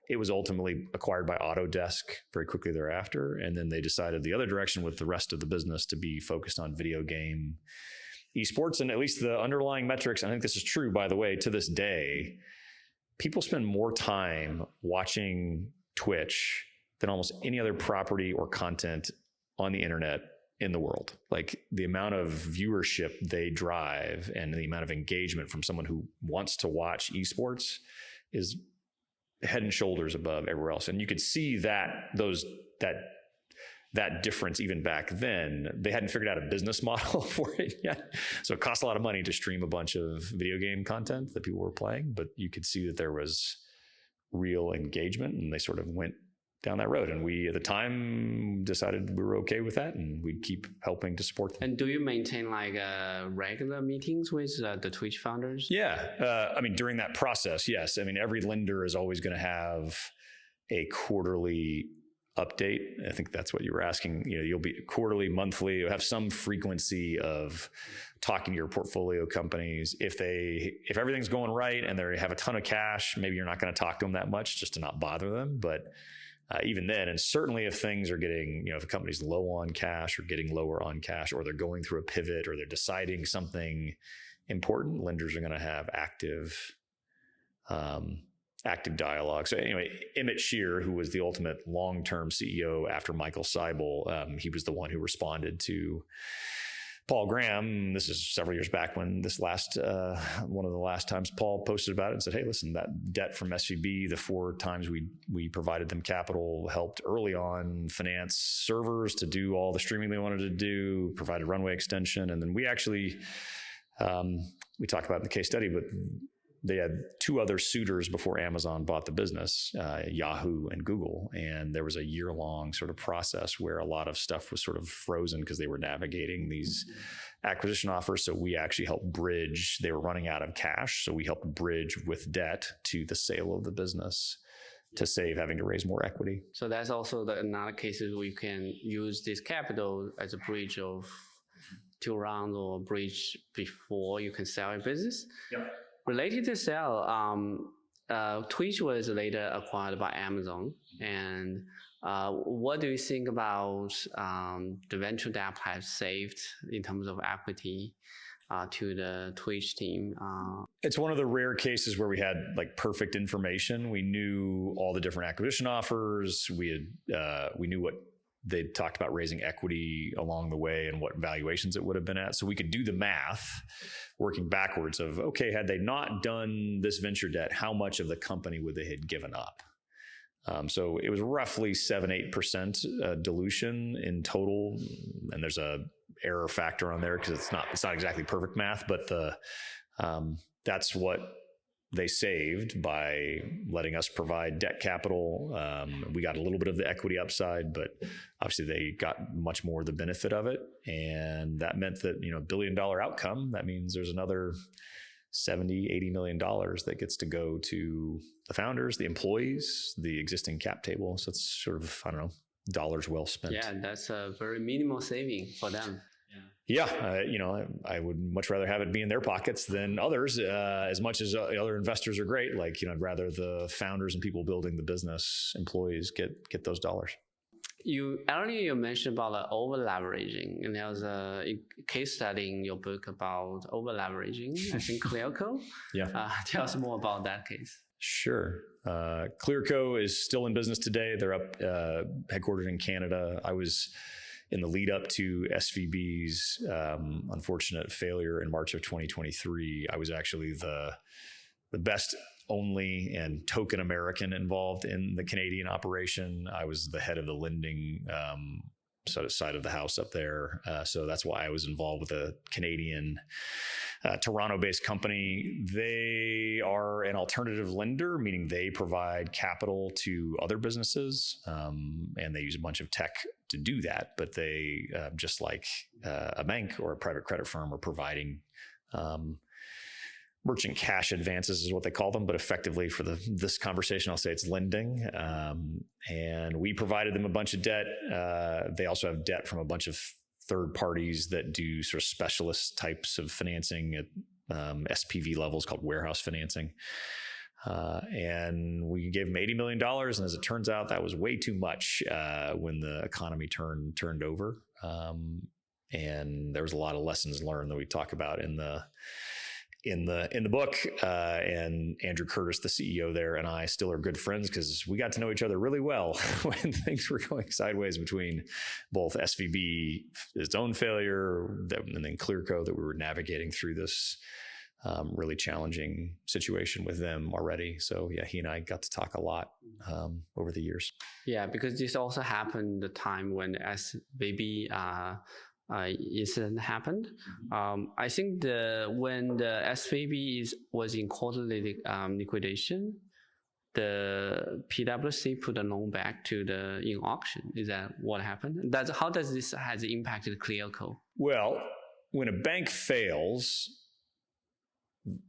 It was ultimately acquired by Autodesk very quickly thereafter. And then they decided the other direction with the rest of the business to be focused on video game esports. And at least the underlying metrics, I think this is true, by the way, to this day, people spend more time watching Twitch than almost any other property or content on the internet in the world. The amount of viewership they drive and the amount of engagement from someone who wants to watch esports is head and shoulders above everywhere else. And you could see that difference even back then. They hadn't figured out a business model for it yet. So it cost a lot of money to stream a bunch of video game content that people were playing, but you could see that there was real engagement, and they sort of went down that road. And we, at the time, decided we were okay with that, and we'd keep helping to support them. And do you maintain regular meetings with the Twitch founders? Yeah. During that process, yes. Every lender is always going to have a quarterly update. I think that's what you were asking. You'll be quarterly, monthly, you'll have some frequency of talking to your portfolio companies. If everything's going right and they have a ton of cash, maybe you're not going to talk to them that much just to not bother them. But even then, and certainly if things are getting, if a company's low on cash or getting lower on cash, or they're going through a pivot, or they're deciding something important. Lenders are going to have active dialogue. So anyway, Emmett Shear, who was the ultimate long-term CEO after Michael Seibel, he was the one who responded to Paul Graham. This is several years back when this one of the last times Paul posted about it and said, hey, listen, that debt from SVB, the 4 times we provided them capital, helped early on finance servers to do all the streaming they wanted to do, provided runway extension. And then we actually, we talked about it in the case study, but they had 2 other suitors before Amazon bought the business, Yahoo and Google. And there was a year-long sort of process where a lot of stuff was sort of frozen because they were navigating these acquisition offers. So we actually helped bridge. They were running out of cash. So we helped bridge with debt to the sale of the business to save having to raise more equity. So that's also another cases we can use this capital as a bridge of 2 rounds or bridge before you can sell your business. Yep. Related to sell, Twitch was later acquired by Amazon. And what do you think about the venture debt has saved in terms of equity to the Twitch team? It's one of the rare cases where we had like perfect information. We knew all the different acquisition offers. We knew what they talked about raising equity along the way and what valuations it would have been at. So we could do the math working backwards of, okay, had they not done this venture debt, how much of the company would they have given up? So it was roughly 7-8% dilution in total. And there's a error factor on there because it's not exactly perfect math, but that's what they saved by letting us provide debt capital. We got a little bit of the equity upside, but obviously they got much more of the benefit of it. And that meant that, $1 billion outcome, that means there's another $70-80 million that gets to go to the founders, the employees, the existing cap table. So it's sort of, I don't know, dollars well spent. Yeah, that's a very minimal saving for them. Yeah, I would much rather have it be in their pockets than others. As much as other investors are great, I'd rather the founders and people building the business, employees, get those dollars. Earlier you mentioned about over leveraging, and there was a case study in your book about over leveraging. I think Clearco. Yeah. Tell us more about that case. Sure. Clearco is still in business today. They're up headquartered in Canada. I was in the lead up to SVB's unfortunate failure in March of 2023. I was actually the best only and token American involved in the Canadian operation. I was the head of the lending sort of side of the house up there. So that's why I was involved with a Canadian Toronto-based company. They are an alternative lender, meaning they provide capital to other businesses, and they use a bunch of tech to do that. But they, just like a bank or a private credit firm, are providing merchant cash advances is what they call them, but effectively for this conversation, I'll say it's lending. And we provided them a bunch of debt. They also have debt from a bunch of third parties that do sort of specialist types of financing at SPV levels called warehouse financing. And we gave them $80 million. And as it turns out, that was way too much when the economy turned over. And there was a lot of lessons learned that we talk about in the book. And Andrew Curtis, the CEO there, and I still are good friends because we got to know each other really well when things were going sideways between both SVB, its own failure, and then Clearco, that we were navigating through this really challenging situation with them already. So yeah, he and I got to talk a lot over the years. Yeah, because this also happened the time when SVB incident happened. I think when the SVB was in quarterly liquidation, the PwC put a loan back in auction. Is that what happened? How does this has impacted Clearco? Well, when a bank fails,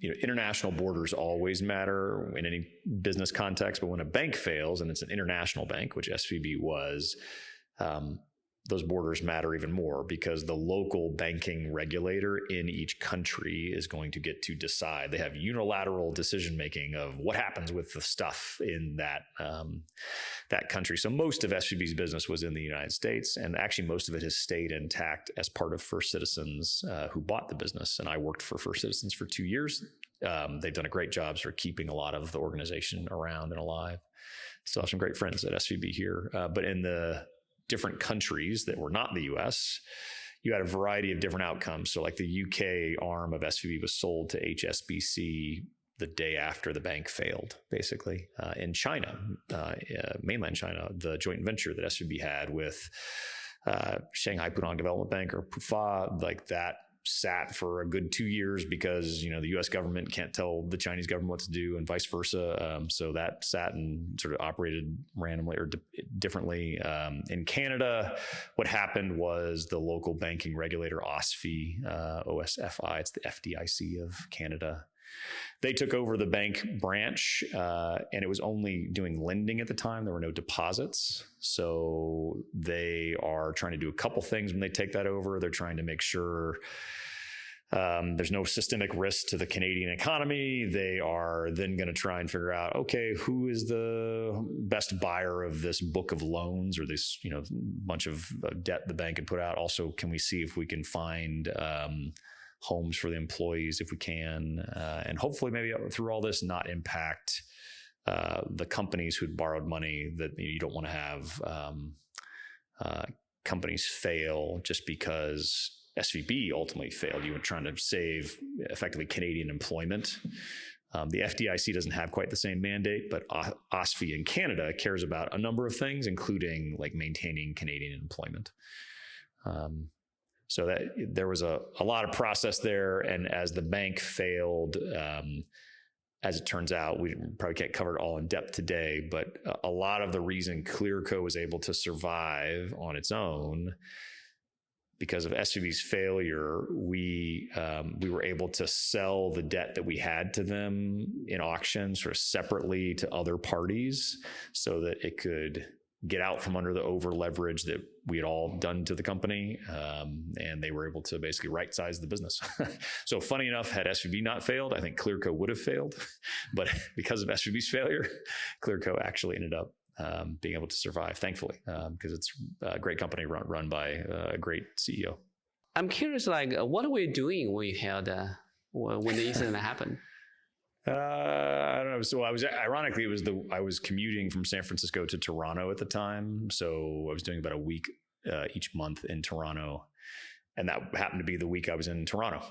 international borders always matter in any business context. But when a bank fails, and it's an international bank, which SVB was, those borders matter even more because the local banking regulator in each country is going to get to decide. They have unilateral decision-making of what happens with the stuff in that country. So most of SVB's business was in the United States, and actually most of it has stayed intact as part of First Citizens, who bought the business. And I worked for First Citizens for 2 years. They've done a great job sort of keeping a lot of the organization around and alive. Still have some great friends at SVB here. But in the different countries that were not the US, you had a variety of different outcomes. So like the UK arm of SVB was sold to HSBC the day after the bank failed, basically. In China, mainland China, the joint venture that SVB had with Shanghai Pudong Development Bank, or PUFA, like that sat for a good 2 years because, the US government can't tell the Chinese government what to do and vice versa. So that sat and sort of operated randomly or differently. In Canada, what happened was the local banking regulator, OSFI, it's the FDIC of Canada. They took over the bank branch, and it was only doing lending at the time. There were no deposits. So they are trying to do a couple things when they take that over. They're trying to make sure there's no systemic risk to the Canadian economy. They are then going to try and figure out, okay, who is the best buyer of this book of loans or this, bunch of debt the bank had put out. Also, can we see if we can find homes for the employees if we can, and hopefully maybe through all this not impact the companies who'd borrowed money, that you don't want to have companies fail just because SVB ultimately failed. You were trying to save effectively Canadian employment. The FDIC doesn't have quite the same mandate, but OSFI in Canada cares about a number of things, including like maintaining Canadian employment. So that there was a lot of process there. And as the bank failed, as it turns out, we probably can't cover it all in depth today, but a lot of the reason Clearco was able to survive on its own, because of SVB's failure, we were able to sell the debt that we had to them in auction sort of separately to other parties so that it could get out from under the over leverage that we had all done to the company. And they were able to basically right size the business. So funny enough, had SVB not failed, I think Clearco would have failed. But because of SVB's failure, Clearco actually ended up being able to survive, thankfully, because it's a great company run by a great CEO. I'm curious, what were you doing when you had when the incident happened? I don't know. So ironically, I was commuting from San Francisco to Toronto at the time. So I was doing about a week each month in Toronto. And that happened to be the week I was in Toronto,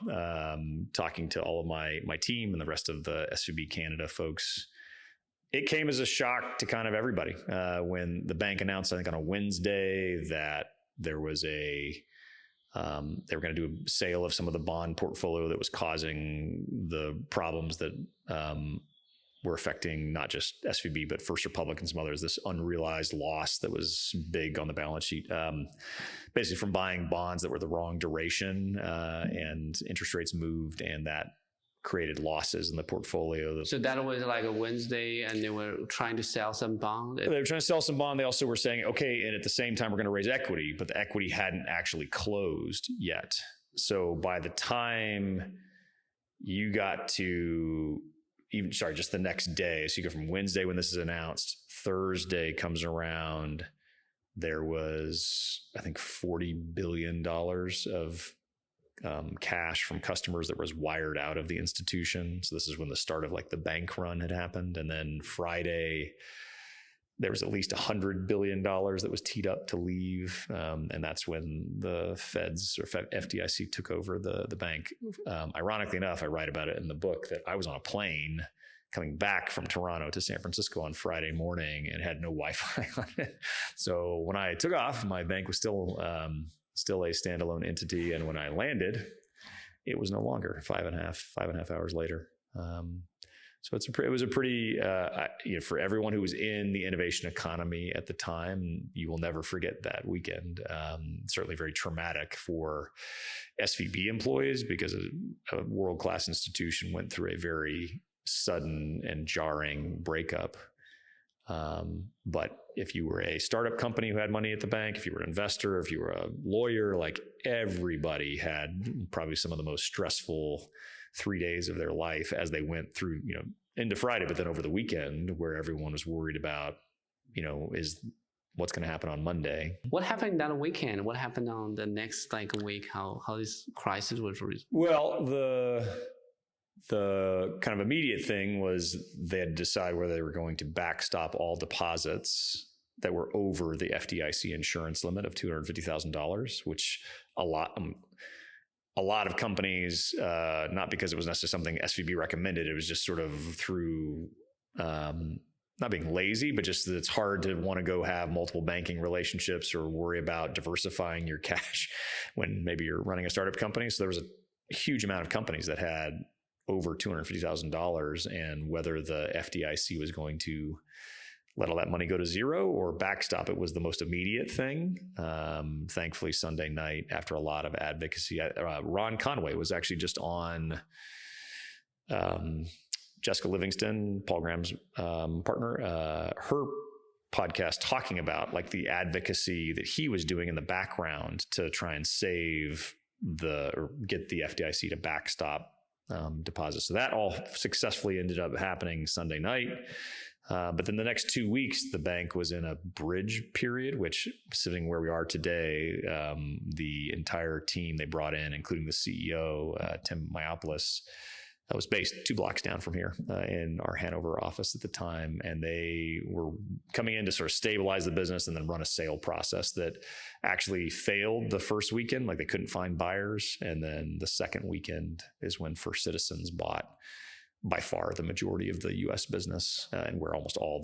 talking to all of my team and the rest of the SVB Canada folks. It came as a shock to kind of everybody when the bank announced, I think on a Wednesday, that there was they were going to do a sale of some of the bond portfolio that was causing the problems that were affecting not just SVB, but First Republic and some others, this unrealized loss that was big on the balance sheet, basically from buying bonds that were the wrong duration, and interest rates moved, and that created losses in the portfolio. So that was like a Wednesday, and they were trying to sell some bond? They were trying to sell some bond. They also were saying, okay, and at the same time, we're going to raise equity, but the equity hadn't actually closed yet. So by the time you got to just the next day, so you go from Wednesday when this is announced, Thursday comes around, there was, I think, $40 billion of cash from customers that was wired out of the institution. So this is when the start of like the bank run had happened. And then Friday, there was at least $100 billion that was teed up to leave. And that's when the feds or FDIC took over the bank. Ironically enough, I write about it in the book that I was on a plane coming back from Toronto to San Francisco on Friday morning and had no Wi-Fi on it. So when I took off, my bank was still a standalone entity. And when I landed, it was no longer 5.5 hours later. So it was a pretty, for everyone who was in the innovation economy at the time, you will never forget that weekend. Certainly very traumatic for SVB employees because a world-class institution went through a very sudden and jarring breakup. But if you were a startup company who had money at the bank, if you were an investor, if you were a lawyer, like everybody had probably some of the most stressful 3 days of their life as they went through, into Friday, but then over the weekend where everyone was worried about is what's going to happen on Monday. What happened that weekend? What happened on the next week? How this crisis was resolved? Well, the kind of immediate thing was they had to decide whether they were going to backstop all deposits that were over the FDIC insurance limit of $250,000, which a lot of companies, not because it was necessarily something SVB recommended, it was just sort of through not being lazy, but just that it's hard to want to go have multiple banking relationships or worry about diversifying your cash when maybe you're running a startup company. So there was a huge amount of companies that had over $250,000, and whether the FDIC was going to let all that money go to zero or backstop it was the most immediate thing. Thankfully, Sunday night, after a lot of advocacy, Ron Conway was actually just on Jessica Livingston, Paul Graham's partner, her podcast, talking about like the advocacy that he was doing in the background to try and save or get the FDIC to backstop deposits. So that all successfully ended up happening Sunday night. But then the next 2 weeks, the bank was in a bridge period, which, sitting where we are today, the entire team they brought in, including the CEO, Tim Myopoulos, was based 2 blocks down from here in our Hanover office at the time. And they were coming in to sort of stabilize the business and then run a sale process that actually failed the first weekend. Like, they couldn't find buyers. And then the second weekend is when First Citizens bought by far the majority of the U.S. business, and where almost all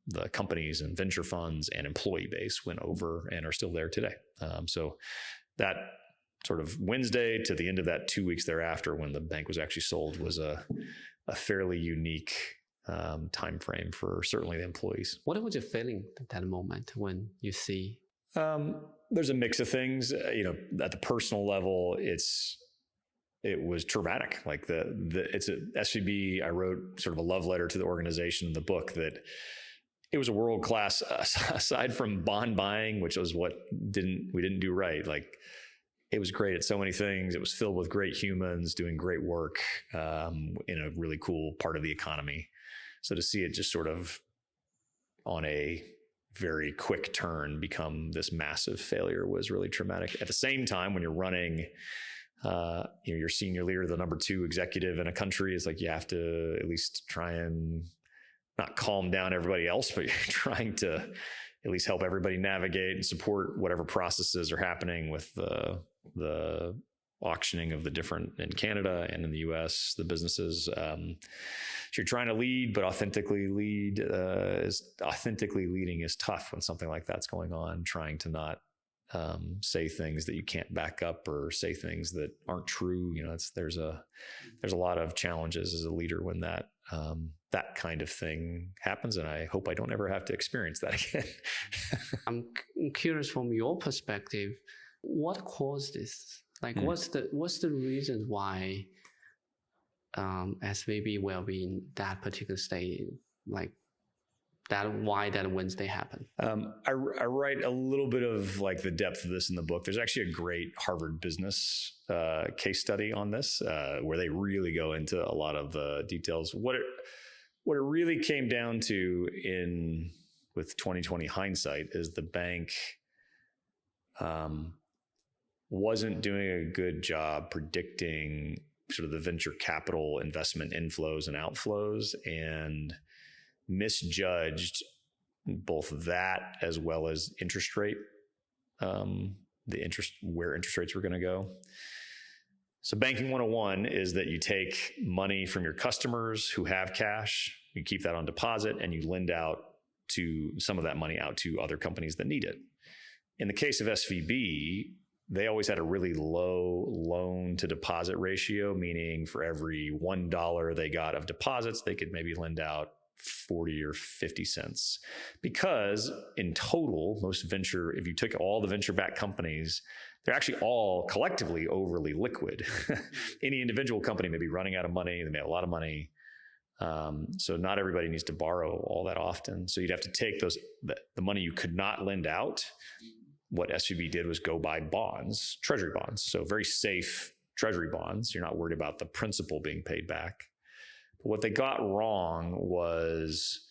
the companies and venture funds and employee base went over and are still there today. So that sort of Wednesday to the end of that 2 weeks thereafter, when the bank was actually sold, was a fairly unique time frame for certainly the employees. What was your feeling at that moment when you see? There's a mix of things. At the personal level, it was traumatic. Like it's a SVB. I wrote sort of a love letter to the organization in the book that it was a world-class, aside from bond buying, which was what we didn't do right. Like, it was great at so many things. It was filled with great humans doing great work in a really cool part of the economy. So to see it just sort of on a very quick turn become this massive failure was really traumatic. At the same time, when you're running, your senior leader, the number 2 executive in a country, is like, you have to at least try and not calm down everybody else, but you're trying to at least help everybody navigate and support whatever processes are happening with the auctioning of the different in Canada and in the US, the businesses. So you're trying to lead, but authentically leading is tough when something like that's going on, trying to not say things that you can't back up or say things that aren't true. There's a lot of challenges as a leader when that kind of thing happens. And I hope I don't ever have to experience that again. I'm curious from your perspective, what caused this? Like, what's the reason why SVB will be in that particular state? Like, why that Wednesday happened? I write a little bit of like the depth of this in the book. There's actually a great Harvard business case study on this where they really go into a lot of the details. What it really came down to with 2020 hindsight is the bank wasn't doing a good job predicting sort of the venture capital investment inflows and outflows, and misjudged both that as well as interest rate, where interest rates were going to go. So banking 101 is that you take money from your customers who have cash, you keep that on deposit, and you lend out some of that money out to other companies that need it. In the case of SVB, they always had a really low loan to deposit ratio, meaning for every $1 they got of deposits, they could maybe lend out 40 or 50 cents, because in total, if you took all the venture-backed companies, they're actually all collectively overly liquid. Any individual company may be running out of money. They may have a lot of money. So not everybody needs to borrow all that often. So you'd have to take the money you could not lend out. What SVB did was go buy bonds, treasury bonds. So very safe treasury bonds. You're not worried about the principal being paid back. What they got wrong was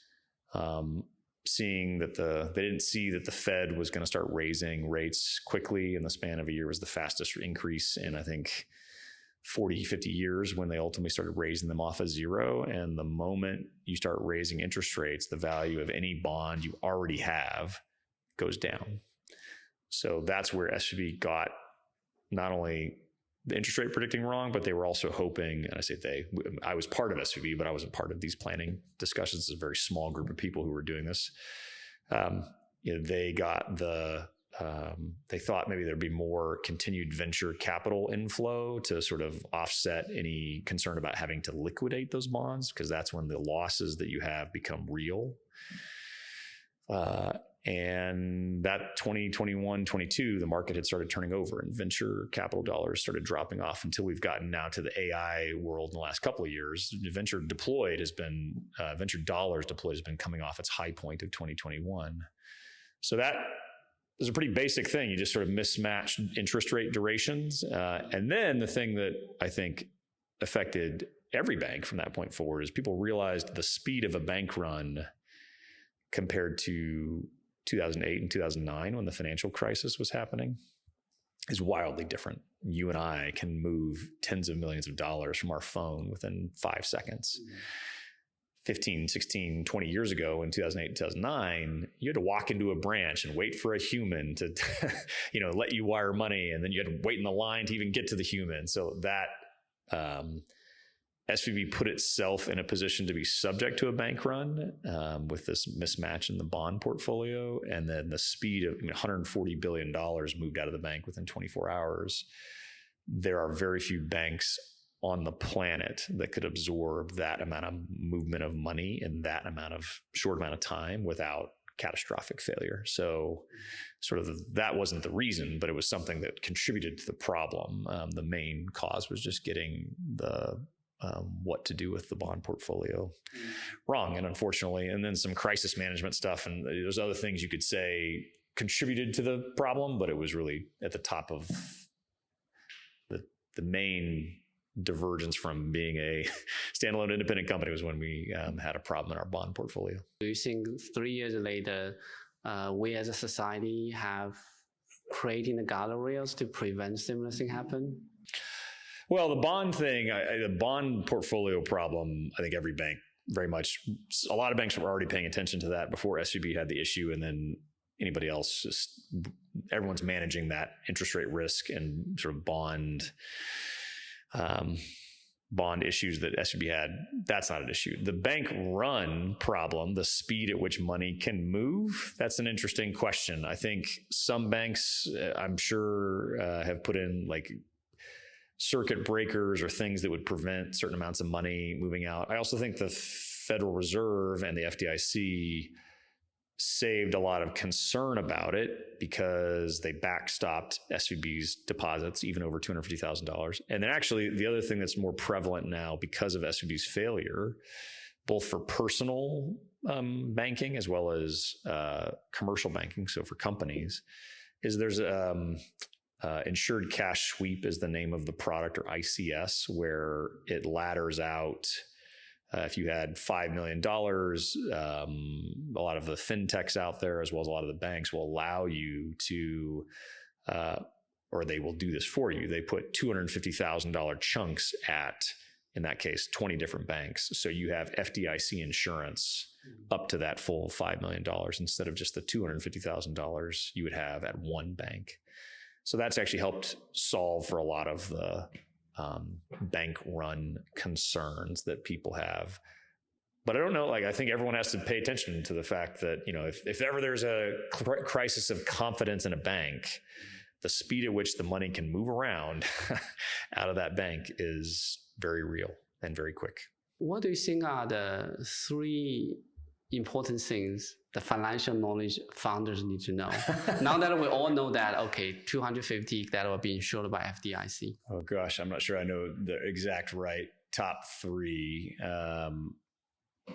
seeing that they didn't see that the Fed was going to start raising rates quickly in the span of a year. Was the fastest increase in, I think, 40, 50 years, when they ultimately started raising them off of zero. And the moment you start raising interest rates, the value of any bond you already have goes down. So that's where SVB got not only the interest rate predicting wrong, but they were also hoping, and I say I was part of SVB, but I wasn't part of these planning discussions. It's a very small group of people who were doing this. They got they thought maybe there'd be more continued venture capital inflow to sort of offset any concern about having to liquidate those bonds, because that's when the losses that you have become real. And that 2021, 22, the market had started turning over and venture capital dollars started dropping off until we've gotten now to the AI world in the last couple of years. Venture dollars deployed has been coming off its high point of 2021. So that is a pretty basic thing. You just sort of mismatch interest rate durations. And then the thing that I think affected every bank from that point forward is people realized the speed of a bank run compared to 2008 and 2009, when the financial crisis was happening, is wildly different. You and I can move tens of millions of dollars from our phone within 5 seconds. 15, 16, 20 years ago in 2008, 2009, you had to walk into a branch and wait for a human to, let you wire money. And then you had to wait in the line to even get to the human. So that, SVB put itself in a position to be subject to a bank run with this mismatch in the bond portfolio. And then the speed of $140 billion moved out of the bank within 24 hours. There are very few banks on the planet that could absorb that amount of movement of money in that short amount of time without catastrophic failure. So that wasn't the reason, but it was something that contributed to the problem. The main cause was just getting what to do with the bond portfolio wrong. And unfortunately, and then some crisis management stuff. And there's other things you could say contributed to the problem, but it was really at the top of the main divergence from being a standalone independent company was when we had a problem in our bond portfolio. Do you think 3 years later, we as a society have creating the guardrails to prevent similar thing happen? Well, the bond thing, the bond portfolio problem, I think every bank a lot of banks were already paying attention to that before SVB had the issue. And then anybody else, everyone's managing that interest rate risk and sort of bond issues that SVB had. That's not an issue. The bank run problem, the speed at which money can move, that's an interesting question. I think some banks, I'm sure, have put in circuit breakers or things that would prevent certain amounts of money moving out. I also think the Federal Reserve and the FDIC saved a lot of concern about it because they backstopped SVB's deposits even over $250,000. And then actually the other thing that's more prevalent now because of SVB's failure, both for personal banking as well as commercial banking, so for companies, is there's insured cash sweep is the name of the product, or ICS, where it ladders out. If you had $5 million, a lot of the fintechs out there, as well as a lot of the banks, will allow you to, or they will do this for you. They put $250,000 chunks at, in that case, 20 different banks. So you have FDIC insurance up to that full $5 million instead of just the $250,000 you would have at one bank. So that's actually helped solve for a lot of the bank run concerns that people have. But I don't know, I think everyone has to pay attention to the fact that, if ever there's a crisis of confidence in a bank, the speed at which the money can move around out of that bank is very real and very quick. What do you think are the 3 important things the financial knowledge founders need to know? Now that we all know that, okay, 250, that will be insured by FDIC. Oh gosh, I'm not sure I know the exact right top 3.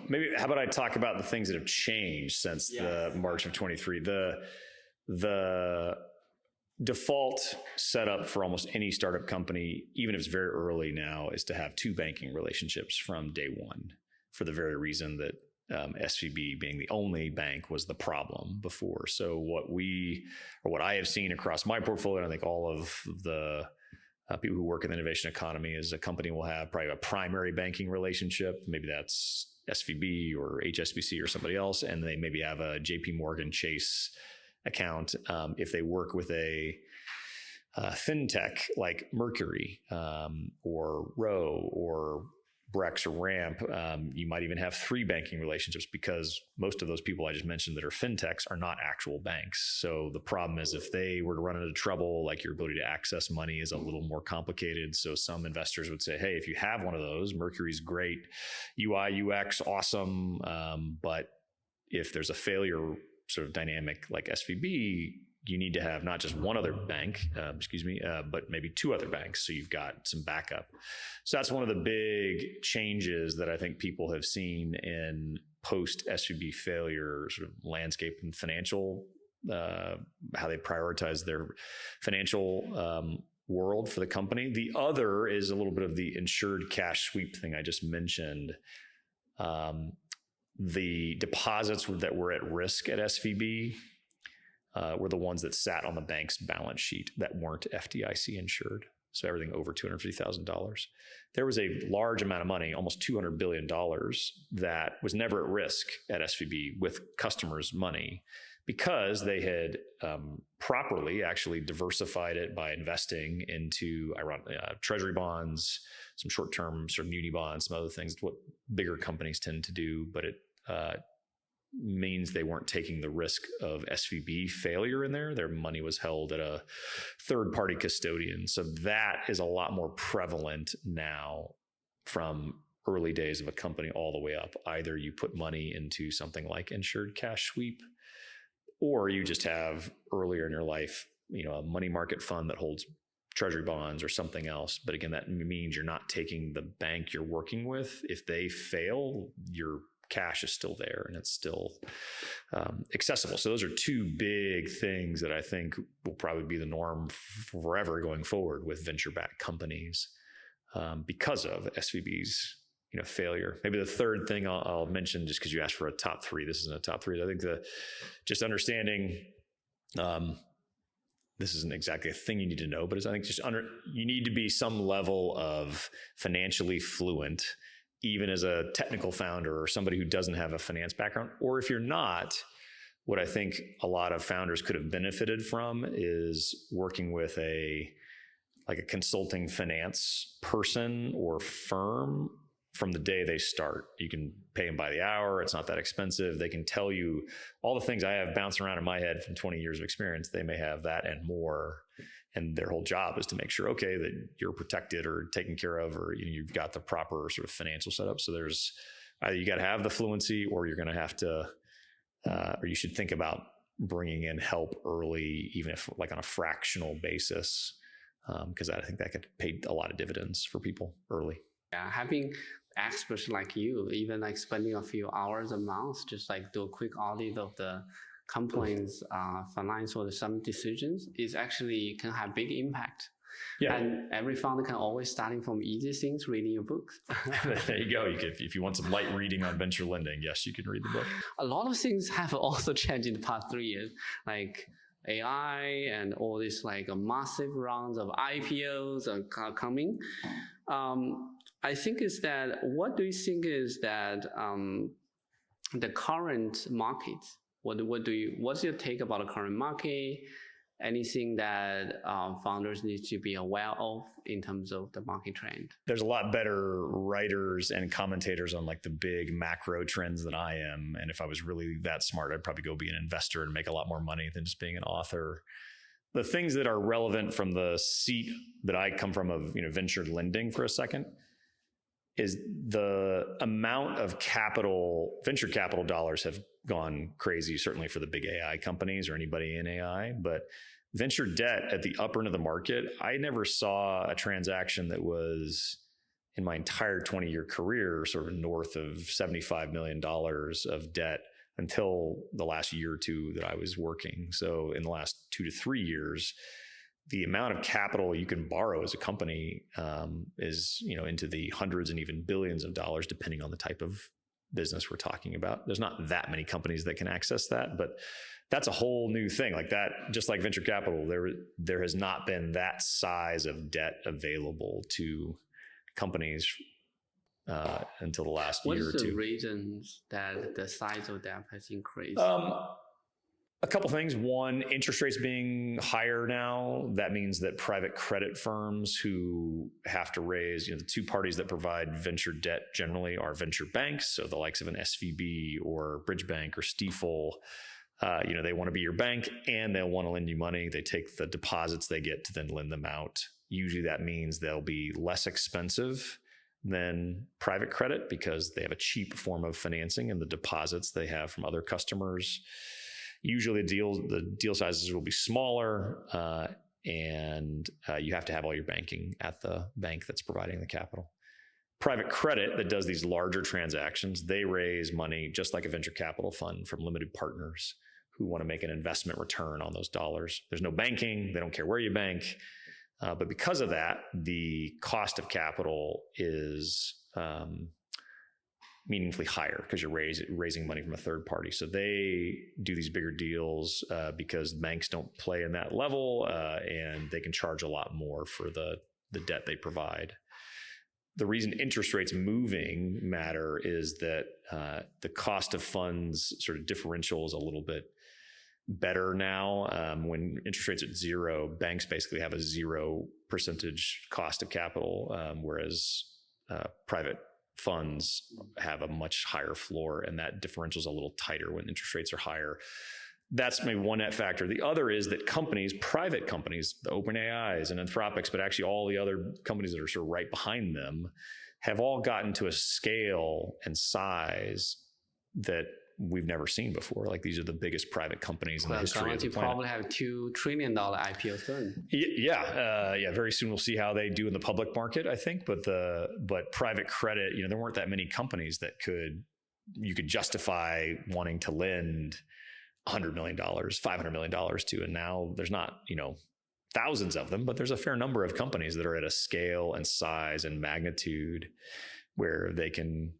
Maybe, how about I talk about the things that have changed since the March of 23? The default setup for almost any startup company, even if it's very early now, is to have 2 banking relationships from day one, for the very reason that SVB being the only bank was the problem before. So what I have seen across my portfolio, and I think all of the people who work in the innovation economy, is a company will have probably a primary banking relationship. Maybe that's SVB or HSBC or somebody else, and they maybe have a JP Morgan Chase account. If they work with a fintech like Mercury or Row or Brex or Ramp, you might even have 3 banking relationships, because most of those people I just mentioned that are fintechs are not actual banks. So the problem is, if they were to run into trouble, like, your ability to access money is a little more complicated. So some investors would say, hey, if you have one of those, Mercury's great, UI, UX, awesome. But if there's a failure sort of dynamic like SVB, you need to have not just one other bank, but maybe 2 other banks. So you've got some backup. So that's one of the big changes that I think people have seen in post SVB failure sort of landscape and financial, how they prioritize their financial world for the company. The other is a little bit of the insured cash sweep thing I just mentioned. The deposits that were at risk at SVB were the ones that sat on the bank's balance sheet that weren't FDIC insured. So everything over $250,000. There was a large amount of money, almost $200 billion, that was never at risk at SVB with customers' money, because they had properly actually diversified it by investing into treasury bonds, some short-term sort of muni bonds, some other things, what bigger companies tend to do, but it means they weren't taking the risk of SVB failure in there. Their money was held at a third-party custodian. So that is a lot more prevalent now from early days of a company all the way up. Either you put money into something like insured cash sweep, or you just have earlier in your life, a money market fund that holds treasury bonds or something else. But again, that means you're not taking the bank you're working with. If they fail, your cash is still there and it's still accessible. So those are 2 big things that I think will probably be the norm forever going forward with venture-backed companies because of SVB's failure. Maybe the third thing I'll mention, just because you asked for a top 3, this isn't a top 3. I think just understanding, this isn't exactly a thing you need to know, but I think you need to be some level of financially fluent, even as a technical founder or somebody who doesn't have a finance background. Or if you're not, what I think a lot of founders could have benefited from is working with a consulting finance person or firm from the day they start. You can pay them by the hour. It's not that expensive. They can tell you all the things I have bouncing around in my head from 20 years of experience. They may have that and more. And their whole job is to make sure, okay, that you're protected or taken care of, or you've got the proper sort of financial setup. So there's either you got to have the fluency, or you're going to have to, or you should think about bringing in help early, even if like on a fractional basis, because I think that could pay a lot of dividends for people early. Yeah, having experts like you, even like spending a few hours a month, just like do a quick audit of the companies' finance or some decisions, is actually can have big impact. Yeah. And every founder can always starting from easy things, reading your books. There you go. If you want some light reading on venture lending, yes, you can read the book. A lot of things have also changed in the past 3 years, like AI and all these like massive rounds of IPOs are coming. I think is that, what do you think is that the current market? What's your take about the current market? Anything that founders need to be aware of in terms of the market trend? There's a lot better writers and commentators on like the big macro trends than I am. And if I was really that smart, I'd probably go be an investor and make a lot more money than just being an author. The things that are relevant from the seat that I come from of venture lending for a second is the amount of venture capital dollars have gone crazy, certainly for the big AI companies or anybody in AI. But venture debt at the upper end of the market, I never saw a transaction that was, in my entire 20-year career, sort of north of $75 million of debt until the last year or two that I was working. So in the last 2 to 3 years, the amount of capital you can borrow as a company is, into the hundreds and even billions of dollars, depending on the type of business we're talking about. There's not that many companies that can access that, but that's a whole new thing. Like that, just like venture capital, there has not been that size of debt available to companies until the last year or two. What is the reasons that the size of debt has increased? A couple things. One, interest rates being higher now. That means that private credit firms who have to raise, the two parties that provide venture debt generally are venture banks. So the likes of an SVB or Bridge Bank or Stifel, they want to be your bank and they'll want to lend you money. They take the deposits they get to then lend them out. Usually that means they'll be less expensive than private credit because they have a cheap form of financing and the deposits they have from other customers. Usually the deal sizes will be smaller, and you have to have all your banking at the bank that's providing the capital. Private credit that does these larger transactions, they raise money just like a venture capital fund from limited partners who want to make an investment return on those dollars. There's no banking. They don't care where you bank. But because of that, the cost of capital is meaningfully higher because you're raising money from a third party. So they do these bigger deals because banks don't play in that level, and they can charge a lot more for the debt they provide. The reason interest rates moving matter is that the cost of funds sort of differential is a little bit better now. When interest rates are at zero, banks basically have a 0% cost of capital, whereas private funds have a much higher floor, and that differential is a little tighter when interest rates are higher. That's maybe one net factor. The other is that companies, private companies, the OpenAIs and Anthropics, but actually all the other companies that are sort of right behind them, have all gotten to a scale and size that we've never seen before. Like these are the biggest private companies in the history of the planet. Probably have $2 trillion IPO soon. Yeah. Very soon we'll see how they do in the public market, I think. But private credit, there weren't that many companies that you could justify wanting to lend $100 million, $500 million to. And now there's not, thousands of them, but there's a fair number of companies that are at a scale and size and magnitude where they can,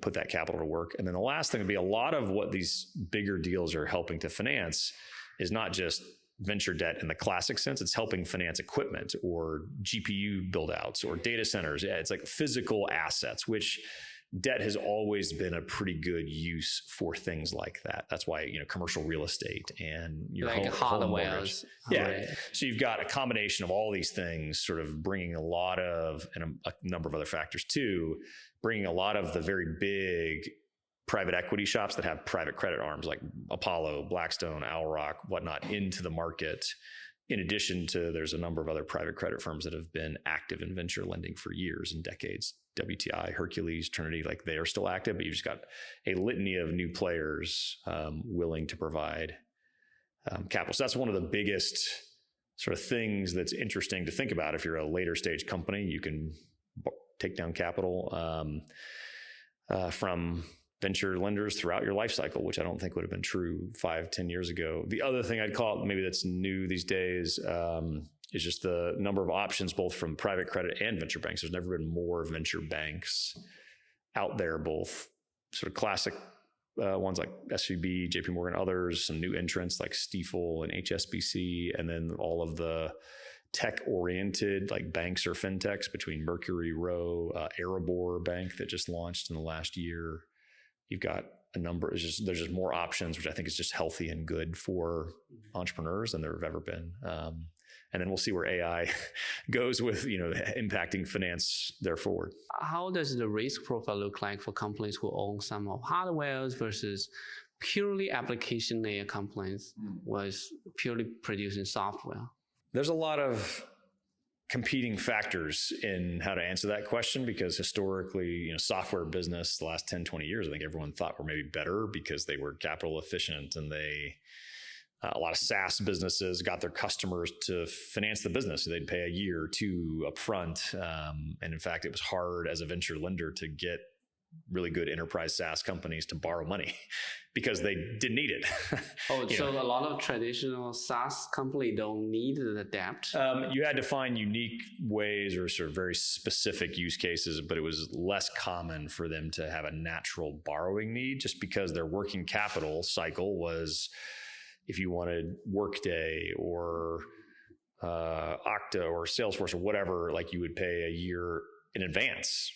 put that capital to work. And then the last thing would be a lot of what these bigger deals are helping to finance is not just venture debt in the classic sense. It's helping finance equipment or GPU build outs or data centers. Yeah, it's like physical assets, which debt has always been a pretty good use for things like that. That's why, commercial real estate and your home mortgage. Yeah. Right. So you've got a combination of all these things sort of bringing a lot of, and a number of other factors too, bringing a lot of the very big private equity shops that have private credit arms like Apollo, Blackstone, Owl Rock, whatnot into the market. In addition to, there's a number of other private credit firms that have been active in venture lending for years and decades. WTI, Hercules, Trinity, like they are still active, but you've just got a litany of new players willing to provide capital. So that's one of the biggest sort of things that's interesting to think about. If you're a later stage company, you can take down capital from venture lenders throughout your life cycle, which I don't think would have been true 5-10 years ago. The other thing I'd call it, maybe that's new these days, is just the number of options, both from private credit and venture banks. There's never been more venture banks out there, both sort of classic ones like SVB, JP Morgan, others, some new entrants like Stifel and HSBC, and then all of the tech-oriented like banks or fintechs between Mercury, Row, Erebor Bank that just launched in the last year. You've got a number, there's just more options, which I think is just healthy and good for entrepreneurs than there have ever been. And then we'll see where AI goes with, impacting finance there forward. How does the risk profile look like for companies who own some of hardwares versus purely application layer companies was purely producing software? There's a lot of competing factors in how to answer that question, because historically, software business the last 10, 20 years, I think everyone thought were maybe better because they were capital efficient, and a lot of SaaS businesses got their customers to finance the business. So they'd pay a year or two up front. And in fact, it was hard as a venture lender to get really good enterprise SaaS companies to borrow money because they didn't need it. So a lot of traditional SaaS company don't need the debt. You had to find unique ways or sort of very specific use cases, but it was less common for them to have a natural borrowing need just because their working capital cycle was, if you wanted Workday or Okta or Salesforce or whatever, like you would pay a year in advance,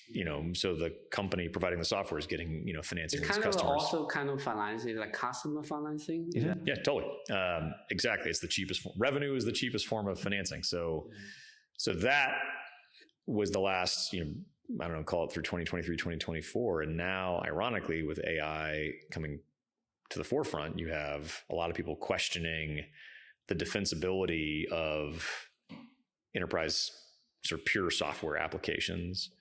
so the company providing the software is getting, financing It's its kind of customers. also kind of financing, like customer financing. Yeah, totally. Exactly. It's the cheapest revenue is the cheapest form of financing. So that was the last, I don't know, call it through 2023, 2024. And now, ironically, with AI coming to the forefront, you have a lot of people questioning the defensibility of enterprise sort of pure software applications,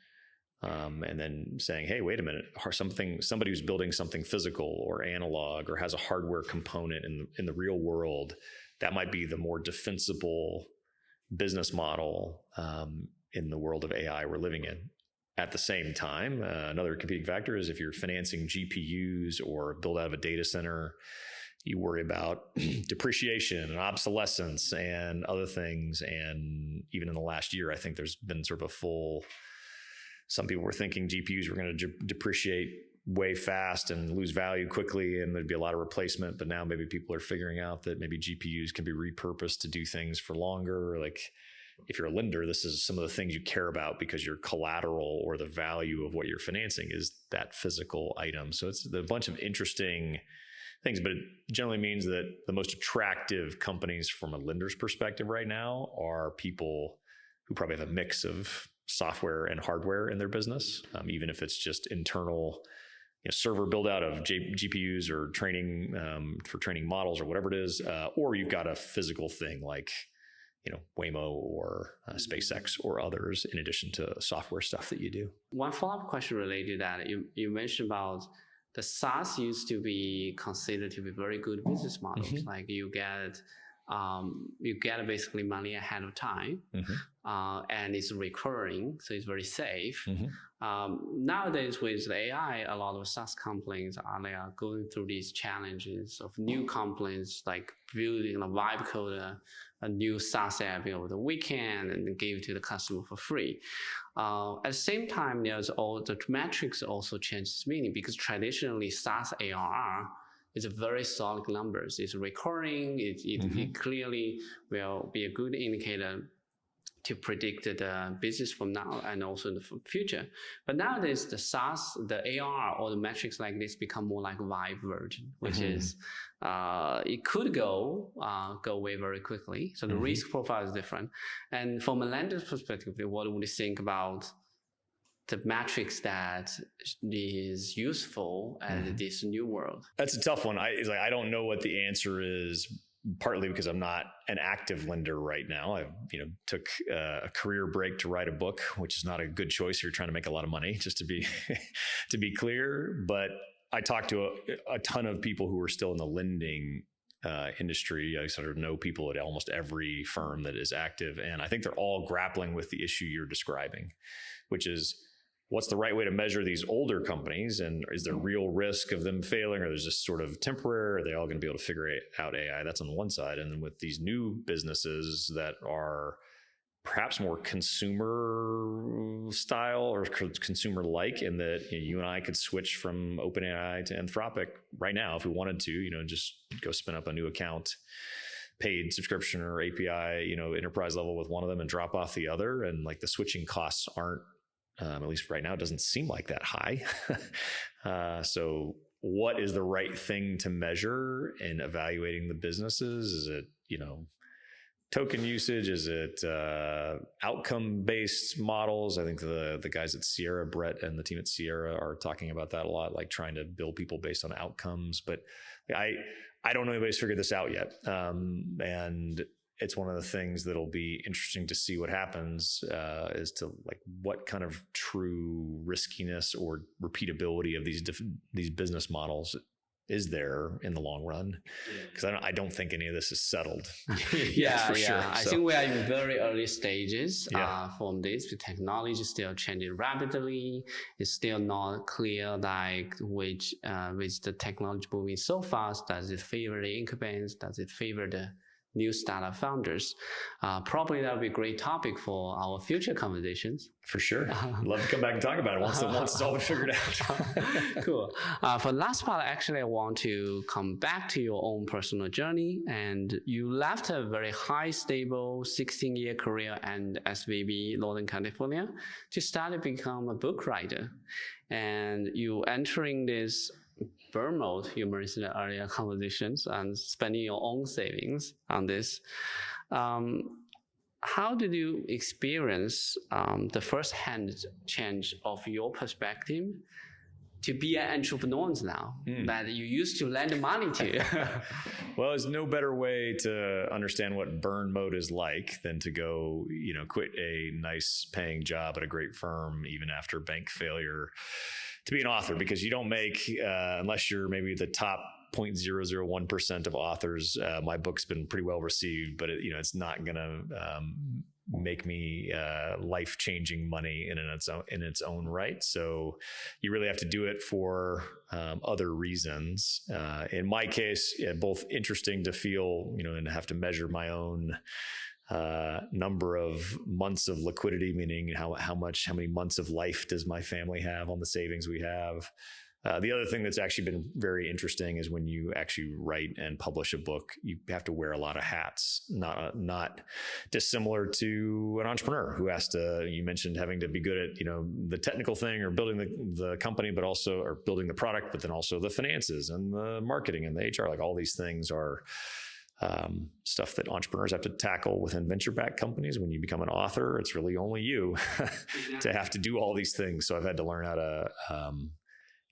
and then saying, hey, wait a minute, somebody who's building something physical or analog or has a hardware component in the real world, that might be the more defensible business model in the world of AI we're living in. At the same time, another competing factor is if you're financing GPUs or build out of a data center, you worry about depreciation and obsolescence and other things. And even in the last year, I think there's been sort of some people were thinking GPUs were going to depreciate way fast and lose value quickly, and there'd be a lot of replacement. But now maybe people are figuring out that maybe GPUs can be repurposed to do things for longer. Like if you're a lender, this is some of the things you care about because your collateral or the value of what you're financing is that physical item. So it's a bunch of interesting things, but it generally means that the most attractive companies from a lender's perspective right now are people who probably have a mix of software and hardware in their business, even if it's just internal server build out of GPUs or training for training models or whatever it is, or you've got a physical thing like Waymo or SpaceX or others, in addition to software stuff that you do. One follow-up question related to that, you mentioned about the SaaS used to be considered to be very good business models. Mm-hmm. Like you get basically money ahead of time, mm-hmm. And it's recurring, so it's very safe. Mm-hmm. Nowadays with AI, a lot of SaaS companies are going through these challenges of new companies like building a vibe code, a new SaaS app over the weekend and give it to the customer for free. At the same time, there's all the metrics also changes meaning because traditionally SaaS ARR is a very solid numbers. It's recurring. It clearly will be a good indicator to predict the business from now and also in the future. But nowadays, the SaaS, the ARR or the metrics like this become more like Vibe version, which is it could go away very quickly. So the risk profile is different. And from a lender's perspective, what would you think about the metrics that is useful in this new world? That's a tough one. I don't know what the answer is, partly because I'm not an active lender right now. I took a career break to write a book, which is not a good choice if you're trying to make a lot of money, just to be to be clear. But I talked to a ton of people who are still in the lending industry. I sort of know people at almost every firm that is active. And I think they're all grappling with the issue you're describing, which is, what's the right way to measure these older companies? And is there real risk of them failing, or there's just sort of temporary? Are they all going to be able to figure out AI? That's on one side. And then with these new businesses that are perhaps more consumer style or consumer like, in that you and I could switch from OpenAI to Anthropic right now if we wanted to, just go spin up a new account, paid subscription or API, enterprise level with one of them and drop off the other. And like the switching costs aren't, at least right now, it doesn't seem like that high. So what is the right thing to measure in evaluating the businesses? Is it, token usage? Is it outcome-based models? I think the guys at Sierra, Brett and the team at Sierra, are talking about that a lot, like trying to build people based on outcomes. But I don't know anybody's figured this out yet. And it's one of the things that'll be interesting to see what happens, is to like what kind of true riskiness or repeatability of these business models is there in the long run? Because I don't think any of this is settled. Yeah, Sure. I think we are in very early stages from this. The technology is still changing rapidly. It's still not clear like which with the technology moving so fast, does it favor the incumbents? Does it favor the new startup founders? Probably that would be a great topic for our future conversations. For sure. I'd love to come back and talk about it once it's all been figured out. Cool. For the last part, actually, I want to come back to your own personal journey. And you left a very high, stable 16-year career in SVB, Northern California, to start to become a book writer. And you entering this burn mode, you mentioned in earlier conversations, and spending your own savings on this. How did you experience the first-hand change of your perspective to be an entrepreneur now that you used to lend money to? Well, there's no better way to understand what burn mode is like than to go, quit a nice paying job at a great firm, even after bank failure, to be an author, because you don't make, unless you're maybe the top 0.001% of authors. My book's been pretty well received, but it's not going to make me life-changing money in its own right. So you really have to do it for other reasons. In my case, both interesting to feel, and have to measure my own number of months of liquidity, meaning how many months of life does my family have on the savings we have. The other thing that's actually been very interesting is when you actually write and publish a book, you have to wear a lot of hats, not dissimilar to an entrepreneur who has to, you mentioned having to be good at, the technical thing or building the company, but also, or building the product, but then also the finances and the marketing and the HR, like all these things are stuff that entrepreneurs have to tackle within venture-backed companies. When you become an author, it's really only you to have to do all these things. So I've had to learn how to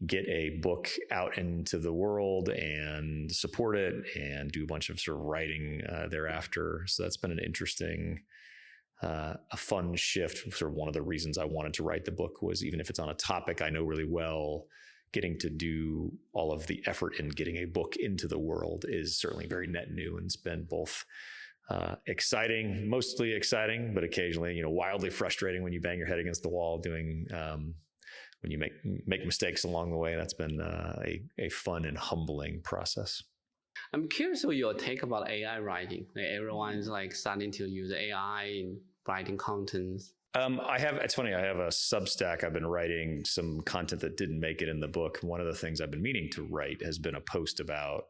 get a book out into the world and support it and do a bunch of sort of writing thereafter. So that's been an interesting, a fun shift. Sort of one of the reasons I wanted to write the book was, even if it's on a topic I know really well, getting to do all of the effort in getting a book into the world is certainly very net new, and it's been both exciting, mostly exciting, but occasionally, wildly frustrating when you bang your head against the wall doing, when you make mistakes along the way. That's been a fun and humbling process. I'm curious what your take about AI writing. Like everyone's starting to use AI in writing content. It's funny, I have a Substack. I've been writing some content that didn't make it in the book. One of the things I've been meaning to write has been a post about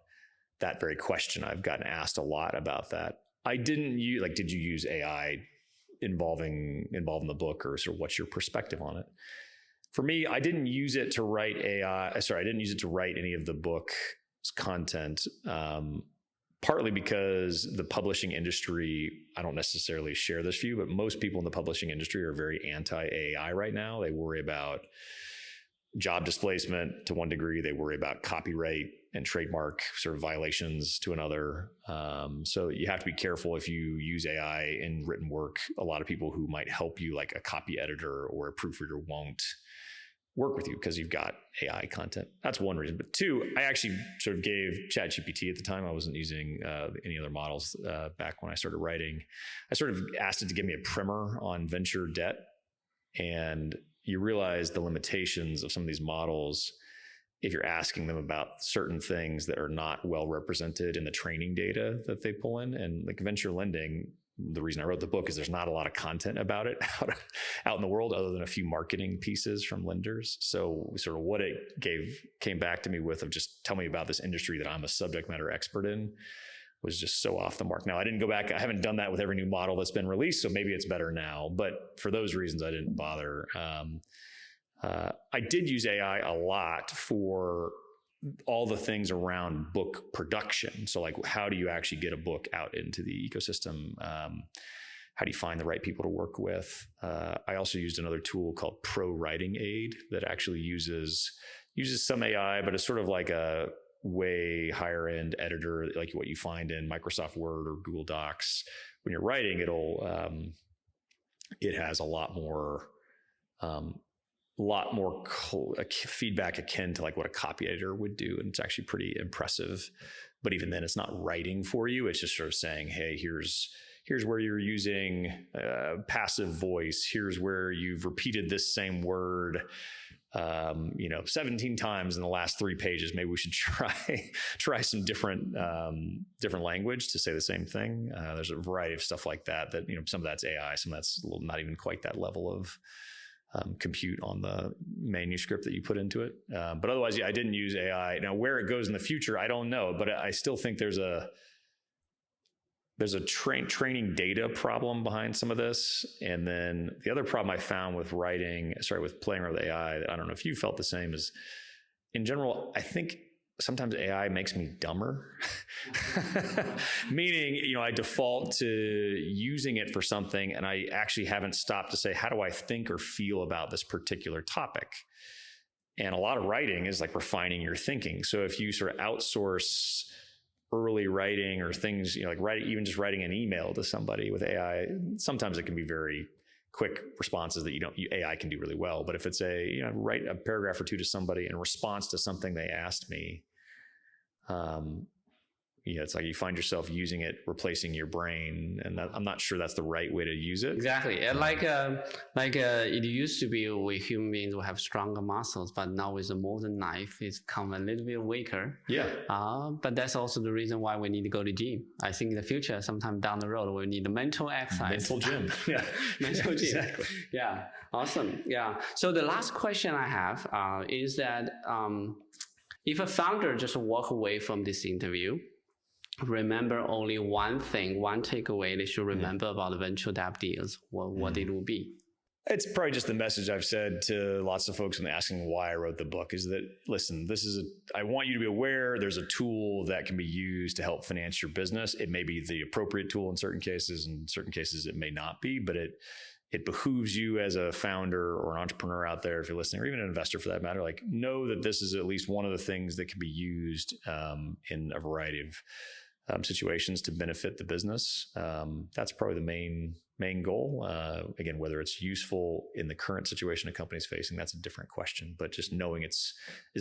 that very question. I've gotten asked a lot about that. I didn't use, did you use AI involved in the book, or sort of what's your perspective on it? For me, I didn't use it to write I didn't use it to write any of the book's content. Partly because the publishing industry, I don't necessarily share this view, but most people in the publishing industry are very anti-AI right now. They worry about job displacement to one degree. They worry about copyright and trademark sort of violations to another. So you have to be careful if you use AI in written work. A lot of people who might help you, like a copy editor or a proofreader, won't work with you because you've got AI content. That's one reason. But two, I actually sort of gave ChatGPT at the time. I wasn't using any other models back when I started writing. I sort of asked it to give me a primer on venture debt. And you realize the limitations of some of these models if you're asking them about certain things that are not well represented in the training data that they pull in. And like venture lending, the reason I wrote the book is there's not a lot of content about it out in the world other than a few marketing pieces from lenders. So sort of what it came back to me with of just tell me about this industry that I'm a subject matter expert in was just so off the mark. Now I didn't go back. I haven't done that with every new model that's been released. So maybe it's better now, but for those reasons, I didn't bother. I did use AI a lot for all the things around book production. So like, how do you actually get a book out into the ecosystem? How do you find the right people to work with? I also used another tool called Pro Writing Aid that actually uses some AI, but it's sort of like a way higher end editor, like what you find in Microsoft Word or Google Docs. When you're writing, it has a lot more lot more feedback akin to like what a copy editor would do. And it's actually pretty impressive. But even then, it's not writing for you. It's just sort of saying, hey, here's where you're using passive voice. Here's where you've repeated this same word 17 times in the last 3 pages. Maybe we should try some different language to say the same thing. There's a variety of stuff like that, some of that's AI, some of that's not even quite that level of compute on the manuscript that you put into it. But otherwise, I didn't use AI. Now, where it goes in the future, I don't know, but I still think there's a training data problem behind some of this. And then the other problem I found with with playing around with AI, I don't know if you felt the same, is in general, I think sometimes AI makes me dumber. Meaning, I default to using it for something and I actually haven't stopped to say, how do I think or feel about this particular topic? And a lot of writing is like refining your thinking. So if you sort of outsource early writing or things, even just writing an email to somebody with AI, sometimes it can be very quick responses that AI can do really well. But if it's write a paragraph or 2 to somebody in response to something they asked me, it's like you find yourself using it, replacing your brain, and I'm not sure that's the right way to use it. Exactly. It used to be we human beings will have stronger muscles, but now with the modern life, it's become a little bit weaker. Yeah. But that's also the reason why we need to go to gym. I think in the future, sometime down the road, we need a mental exercise. Mental gym. Yeah. Mental gym. Exactly. Yeah. Awesome. Yeah. So the last question I have is that if a founder just walk away from this interview, remember only one thing, one takeaway they should remember about the venture debt deals, what it will be? It's probably just the message I've said to lots of folks when they're asking why I wrote the book is that, listen, I want you to be aware there's a tool that can be used to help finance your business. It may be the appropriate tool in certain cases. In certain cases, it may not be, but it behooves you as a founder or an entrepreneur out there, if you're listening, or even an investor for that matter, know that this is at least one of the things that can be used in a variety of situations to benefit the business. That's probably the main goal. Again, whether it's useful in the current situation a company's facing, that's a different question. But just knowing is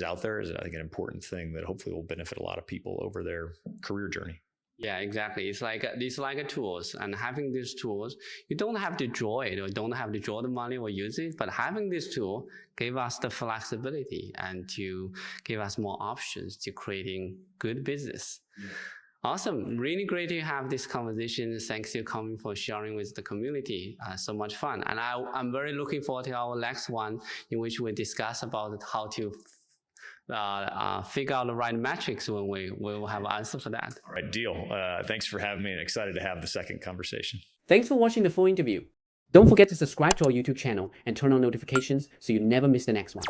out there is, I think, an important thing that hopefully will benefit a lot of people over their career journey. Yeah, exactly. It's like tools, and having these tools, you don't have to draw it or don't have to draw the money or use it, but having this tool gave us the flexibility and to give us more options to creating good business. Yeah. Awesome. Really great to have this conversation. Thanks you coming for sharing with the community. So much fun. And I'm very looking forward to our next one in which we discuss about how to figure out the right metrics when we will have an answer for that. All right, deal. Thanks for having me and excited to have the second conversation. Thanks for watching the full interview. Don't forget to subscribe to our YouTube channel and turn on notifications so you never miss the next one.